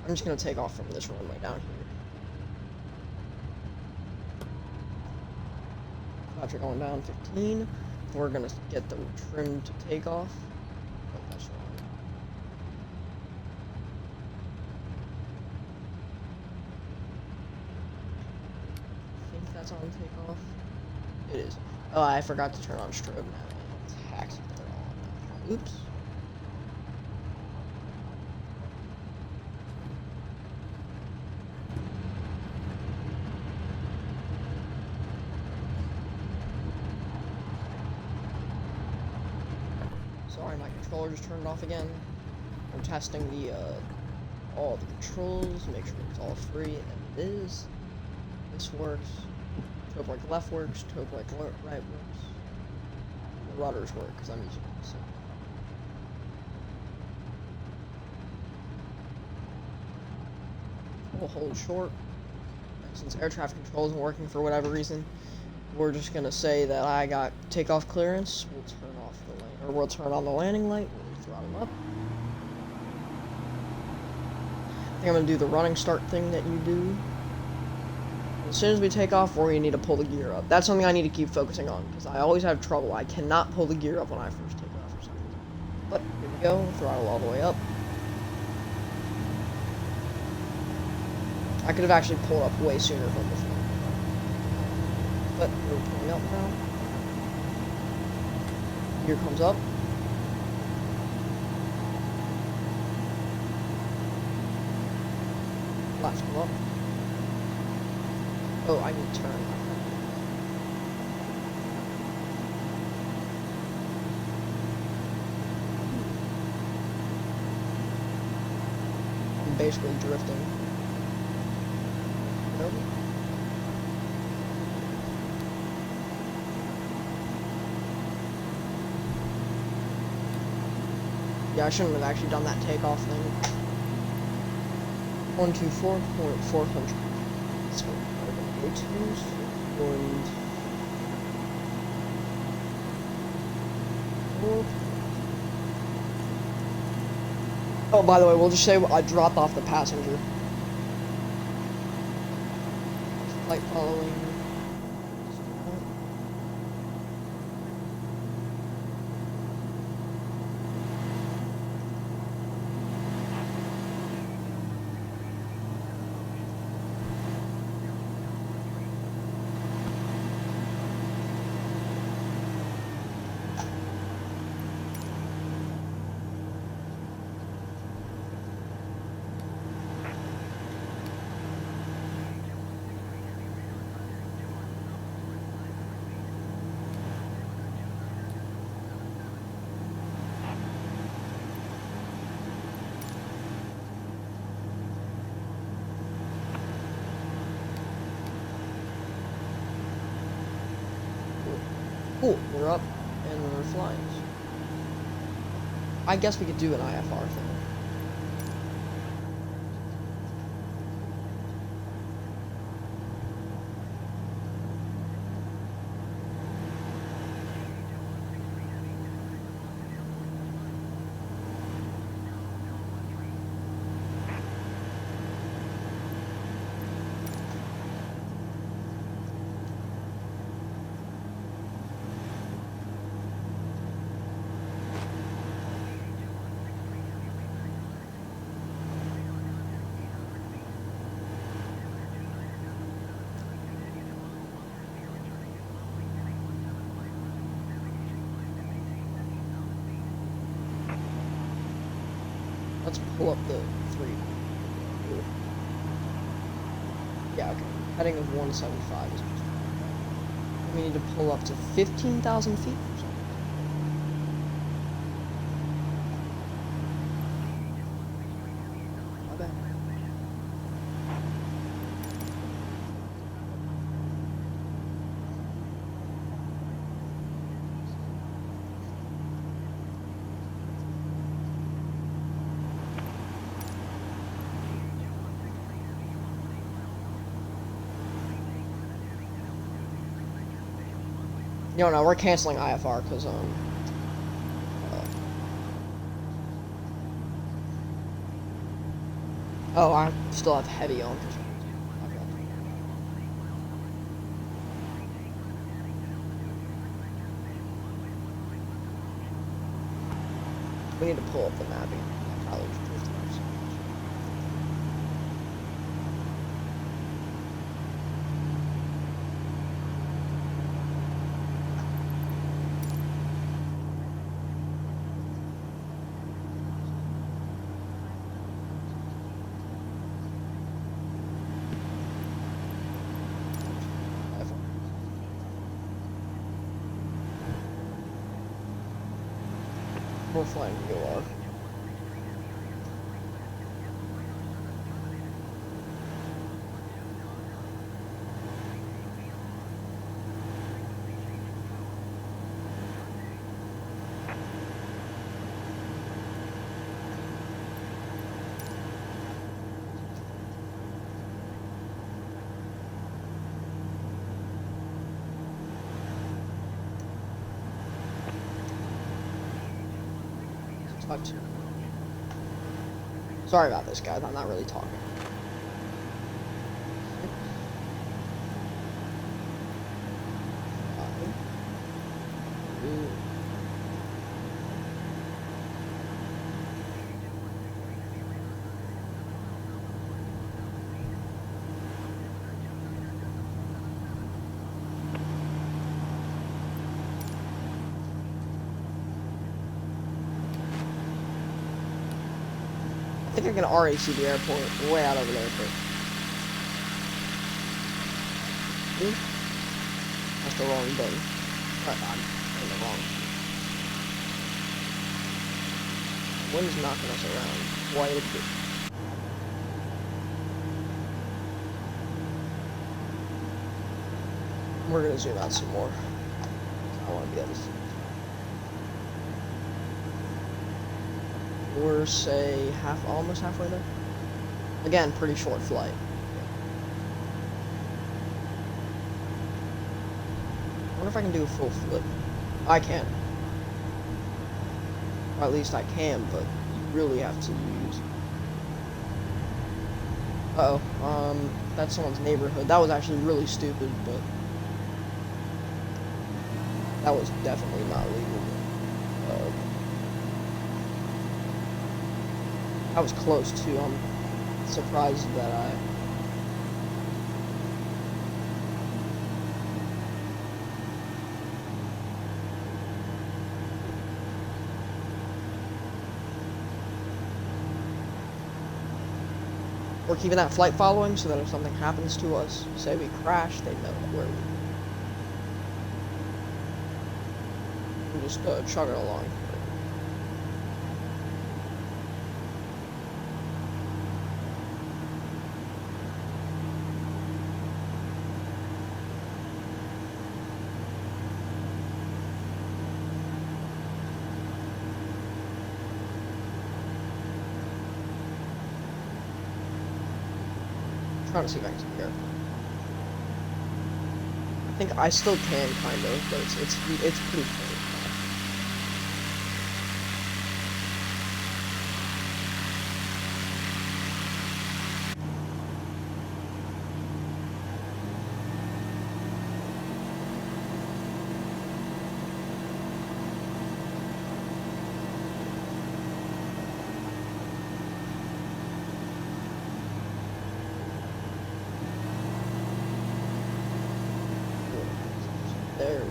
I'm just gonna take off from this runway down here. After going down 15, we're gonna get the trim to take off. Oh, that's wrong. I think that's on takeoff. It is. Oh, I forgot to turn on strobe now. Taxi put it on. Oops. Sorry, my controller just turned off again. We're testing the all the controls, make sure it's all free, and it is. This works. Toe brake left works. Toe brake right works. The rudders work because I'm using it. So. We'll hold short. And since air traffic control isn't working for whatever reason, we're just gonna say that I got takeoff clearance. We'll turn off the lane, or we'll turn on the landing light. We'll throttle up. I think I'm gonna do the running start thing that you do. As soon as we take off, we're gonna need to pull the gear up. That's something I need to keep focusing on because I always have trouble. I cannot pull the gear up when I first take off for some reason. But here we go. Throttle all the way up. I could have actually pulled up way sooner from before. But we're pulling up now. Gear comes up. Flaps come up. Oh, I need to turn. I'm basically drifting. Nope. Yeah, I shouldn't have actually done that takeoff thing. 124.400. Let's go. Und oh, by the way, we'll just say I dropped off the passenger. Flight following. Cool, we're up and we're flying. I guess we could do an IFR thing. Let's pull up the 3. Yeah, okay. Heading of 175 is just. We need to pull up to 15,000 feet or something. My bad. No, we're canceling IFR because oh, I still have heavy on. We need to pull up the mapping. We're flying VOR. Sorry about this, guys. I'm not really talking. I think I can RAC the airport way out over there. That's the wrong button. I'm in the wrong. Wind's knocking us around quite a bit. We're gonna zoom out some more. I want to be able to see. We're, say, almost halfway there. Again, pretty short flight. I wonder if I can do a full flip. I can. Or at least I can, but you really have to use... Uh-oh. That's someone's neighborhood. That was actually really stupid, but... that was definitely not legal. I was close too. I'm surprised that I... We're keeping that flight following so that if something happens to us, say we crash, they know where we... We're just chugging along. Trying to see if I can see the airplane. I think I still can, kind of, but it's pretty faint. There. It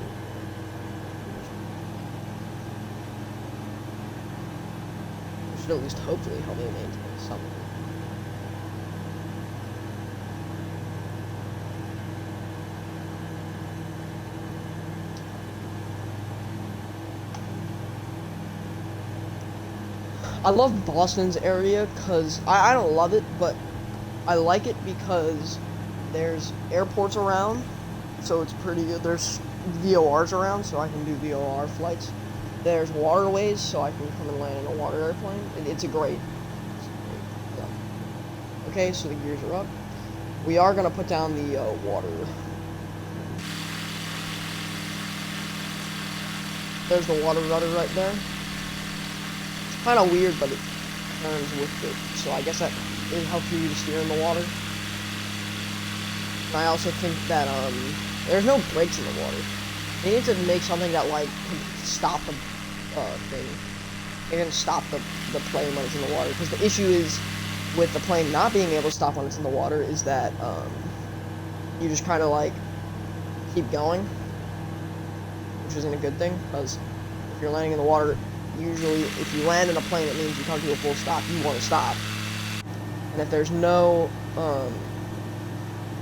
should at least hopefully help me maintain something. I love Boston's area because I don't love it, but I like it because there's airports around, so it's pretty good. There's VORs around, so I can do VOR flights. There's waterways, so I can come and land in a water airplane. It's a great. Yeah. Okay, so the gears are up. We are gonna put down the water. There's the water rudder right there. It's kind of weird, but it turns with it, so I guess that it helps you to steer in the water. And I also think that there's no brakes in the water. They need to make something that like can stop the thing. It can stop the plane when it's in the water. Because the issue is with the plane not being able to stop when it's in the water is that you just kind of like keep going, which isn't a good thing. Because if you're landing in the water, usually if you land in a plane, it means you come to a full stop. You want to stop. And if there's no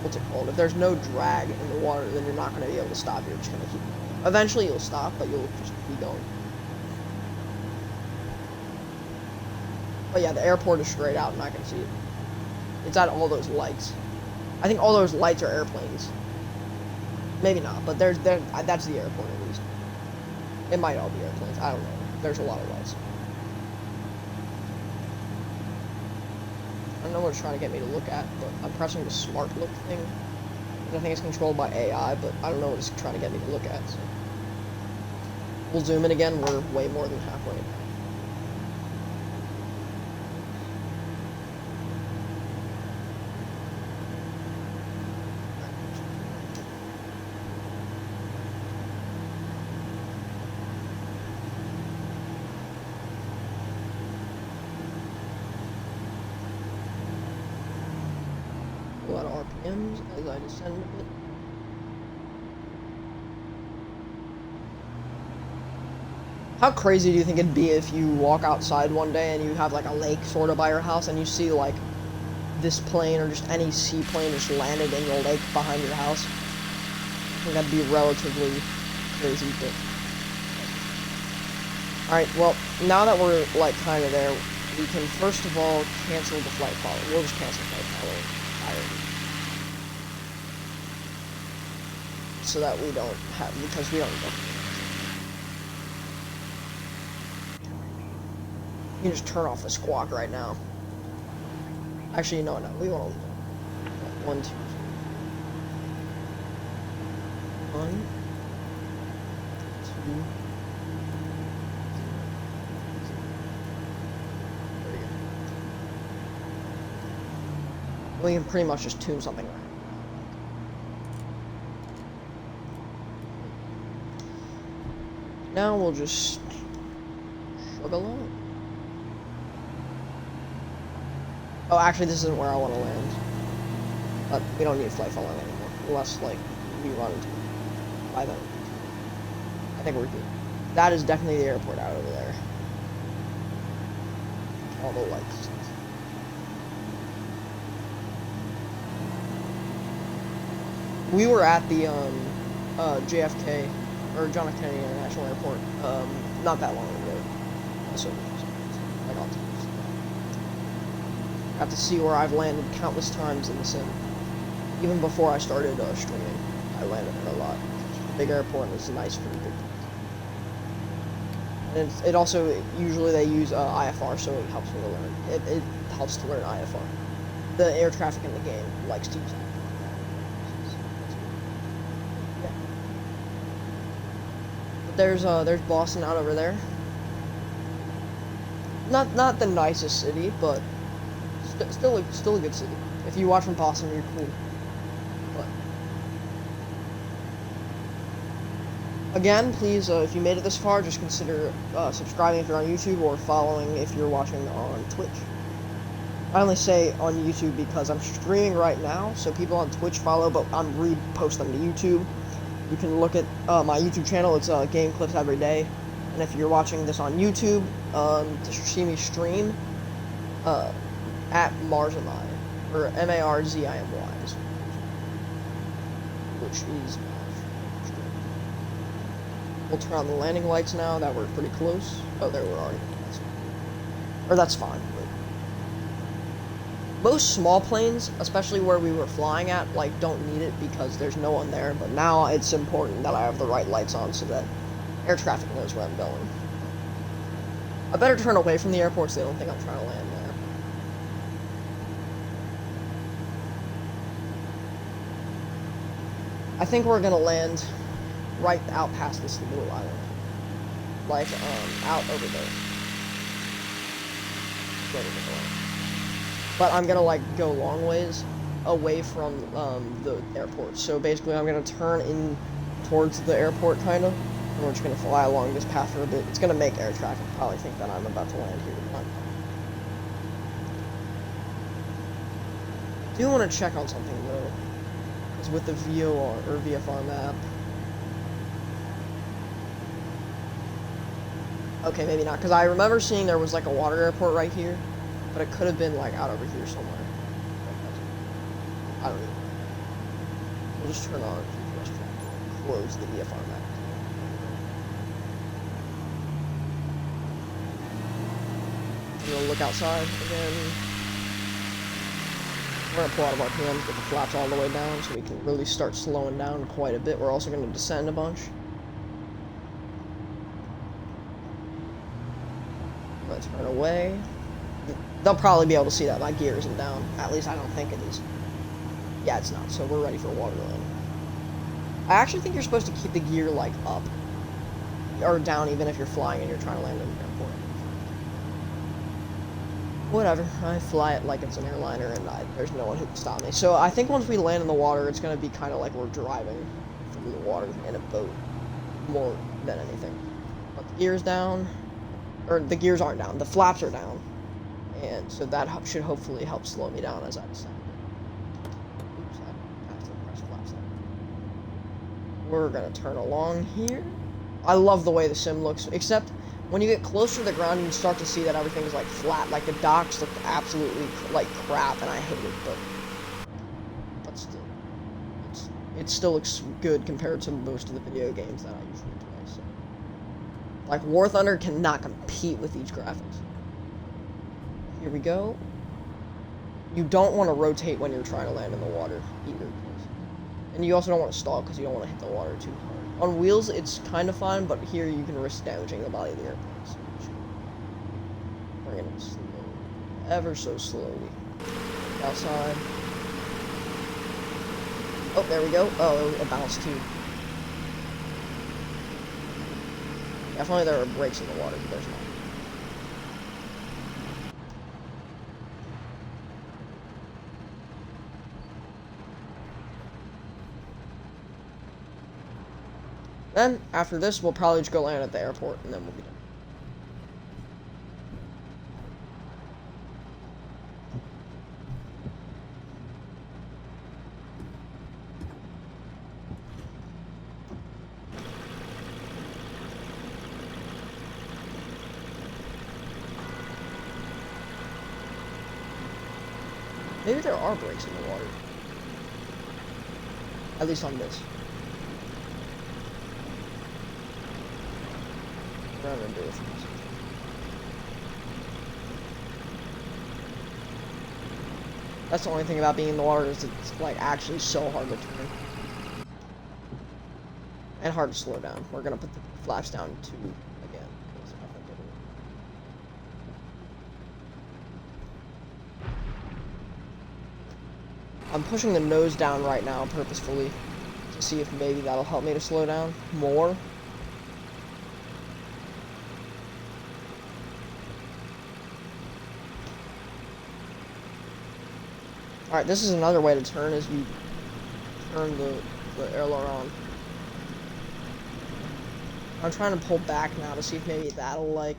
what's it called? If there's no drag in the water, then you're not going to be able to stop. You're just going to keep going. Eventually you'll stop, but you'll just be going. But yeah, the airport is straight out, and I can see it. It's at all those lights. I think all those lights are airplanes. Maybe not, but that's the airport at least. It might all be airplanes. I don't know. There's a lot of lights. I don't know what it's trying to get me to look at, but I'm pressing the smart look thing. I think it's controlled by AI, but I don't know what it's trying to get me to look at. So. We'll zoom in again. We're way more than halfway. A lot of RPMs as I descend a bit. How crazy do you think it'd be if you walk outside one day and you have like a lake sort of by your house and you see like this plane or just any seaplane just landed in the lake behind your house? I think that'd be relatively crazy, but... Alright, well, now that we're like kind of there, we can first of all cancel the flight follow. We'll just cancel flight follow entirely. So that we don't have, because we don't know. You can just turn off the squawk right now. Actually, no, we want to... 1, 2, 3. 1, 2... There we go. We can pretty much just tune something right. Now we'll just shrug along. Oh, actually, this isn't where I want to land. But we don't need flight following anymore, unless like we run into it. By then, I think we're good. That is definitely the airport out over there. All the lights. We were at the JFK or John F. Kennedy International Airport not that long ago. So like on time. Got to see where I've landed countless times in the sim. Even before I started streaming, I landed there a lot. It's a big airport and it's nice for the big things. And it also, usually they use IFR, so it helps me to learn. It helps to learn IFR. The air traffic in the game likes to use that. Yeah. But there's Boston out over there. Not the nicest city, but still a good city. If you watch from Boston, you're cool. But again, please, if you made it this far, just consider subscribing if you're on YouTube or following if you're watching on Twitch. I only say on YouTube because I'm streaming right now, so people on Twitch follow, but I'm repost them to YouTube. You can look at my YouTube channel. It's game clips every day. And if you're watching this on YouTube, to see me stream, at Marzimi, or MARZIMY, which is... We'll turn on the landing lights now that we're pretty close. Oh, there we are. Or that's fine. But most small planes, especially where we were flying at, like, don't need it because there's no one there. But now it's important that I have the right lights on so that air traffic knows where I'm going. I better turn away from the airport so they don't think I'm trying to land there. I think we're gonna land right out past this little island. Like, out over there. But I'm gonna, like, go long ways away from, the airport. So basically I'm gonna turn in towards the airport, kind of. And we're just gonna fly along this path for a bit. It's gonna make air traffic probably think that I'm about to land here. I do want to check on something, though. Because with the VOR, or VFR map... Okay, maybe not, because I remember seeing there was, like, a water airport right here. But it could have been, like, out over here somewhere. I don't know. We'll just turn on GPS track. Close the VFR map. I'm gonna look outside again. We're gonna pull out of RPMs, get the flaps all the way down so we can really start slowing down quite a bit. We're also gonna descend a bunch. Let's turn away. They'll probably be able to see that my gear isn't down. At least I don't think it is. Yeah, it's not, so we're ready for Waterland. I actually think you're supposed to keep the gear, like, up. Or down, even if you're flying and you're trying to land in an airport. Whatever, I fly it like it's an airliner, and there's no one who can stop me. So I think once we land in the water, it's going to be kind of like we're driving through the water in a boat, more than anything. But the gear's down, or the gears aren't down, the flaps are down, and so that should hopefully help slow me down as I descend. Oops, I have to press flaps there. We're going to turn along here. I love the way the sim looks, except when you get closer to the ground, you can start to see that everything's, like, flat. Like, the docks look absolutely, like, crap, and I hate it, but still, it still looks good compared to most of the video games that I usually play, so. Like, War Thunder cannot compete with these graphics. Here we go. You don't want to rotate when you're trying to land in the water, either. And you also don't want to stall, because you don't want to hit the water too hard. On wheels, it's kind of fine, but here you can risk damaging the body of the airplane. So bring it slow, ever so slowly. Outside. Oh, there we go. Oh, it bounced too. Definitely there are brakes in the water, but there's not. Then, after this, we'll probably just go land at the airport, and then we'll be done. Maybe there are brakes in the water. At least on this. What am I gonna do with this? That's the only thing about being in the water is it's, like, actually so hard to turn. And hard to slow down. We're gonna put the flaps down too, again. I'm pushing the nose down right now purposefully to see if maybe that'll help me to slow down more. Alright, this is another way to turn, is you turn the aileron. I'm trying to pull back now to see if maybe that'll, like,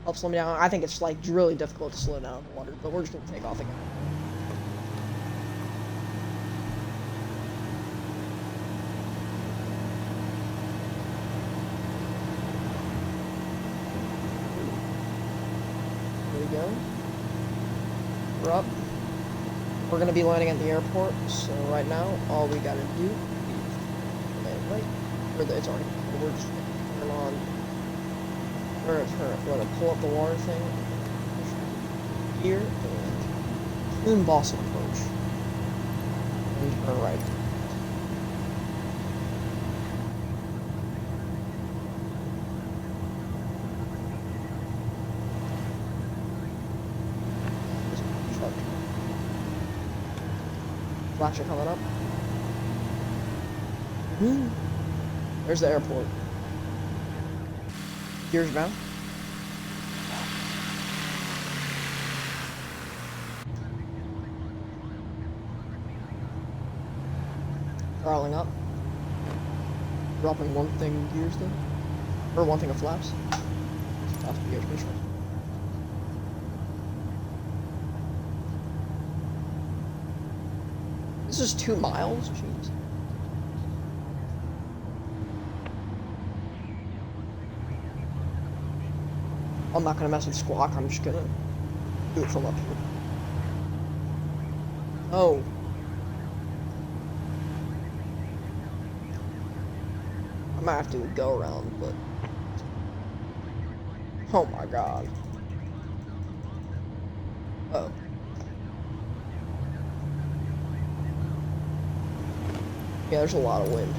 help slow me down. I think it's, like, really difficult to slow down in the water, but we're just going to take off again. There we go. We're up. We're going to be landing at the airport, so right now, all we got to do is land right. Or it's already. We're just going to turn on. We're going to pull up the water thing. Here, and Moon Boss approach. And turn right. Flash are coming up. There's the airport. Gears down. Throttling up. Dropping one thing in gears then. Or one thing of flaps. Flaps of gears, pretty sure. This is 2 miles? Jeez. I'm not gonna mess with squawk, I'm just gonna do it from up here. Oh. I might have to go around, but... Oh my god. Oh. Yeah, there's a lot of wind.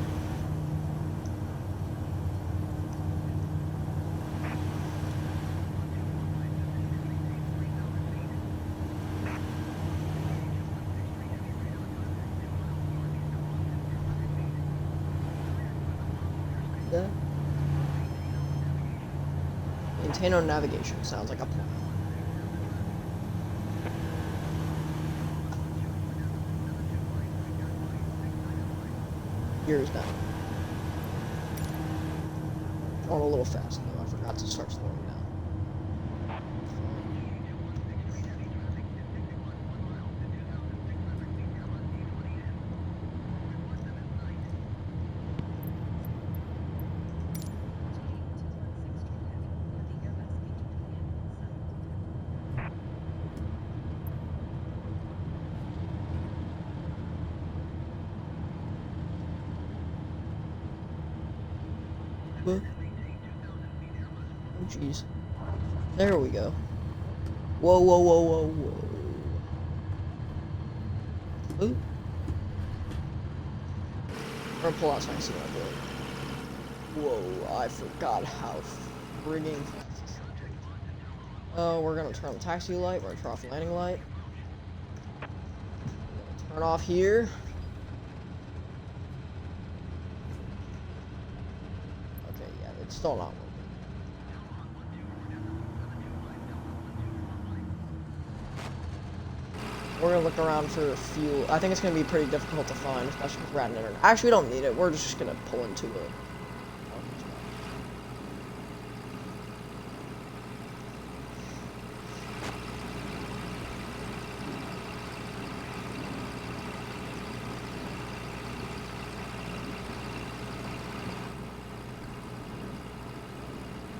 Yeah. Maintain on navigation. Sounds like a plan. Gears down. Going a little fast though. I forgot to start slowing down. Oh, jeez. There we go. Whoa, whoa, whoa, whoa, whoa. Ooh. We're gonna pull out so I can see what I'm doing. Whoa, I forgot how friggin' fast. Oh, we're gonna turn on the taxi light. We're gonna turn off the landing light. Turn off here. Okay, yeah, it's still not working. We're gonna look around for fuel. I think it's gonna be pretty difficult to find, especially with rat internet. Actually, we don't need it. We're just gonna pull into a.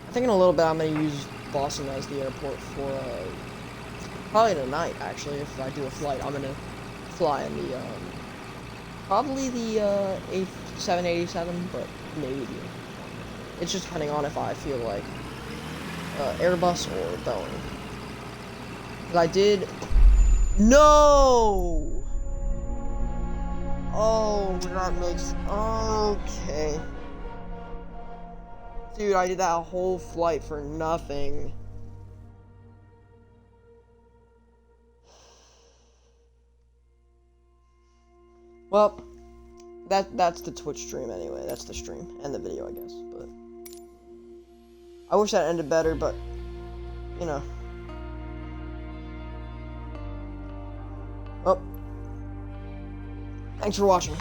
I think in a little bit I'm gonna use Boston as the airport for probably tonight. Actually, if I do a flight, I'm gonna fly in the probably the 787, but maybe it's just depending on if I feel like Airbus or Boeing. But I did no. Oh, that makes okay. Dude, I did that whole flight for nothing. Well, that's the Twitch stream anyway. That's the stream and the video, I guess. But I wish that ended better, but you know. Well, thanks for watching.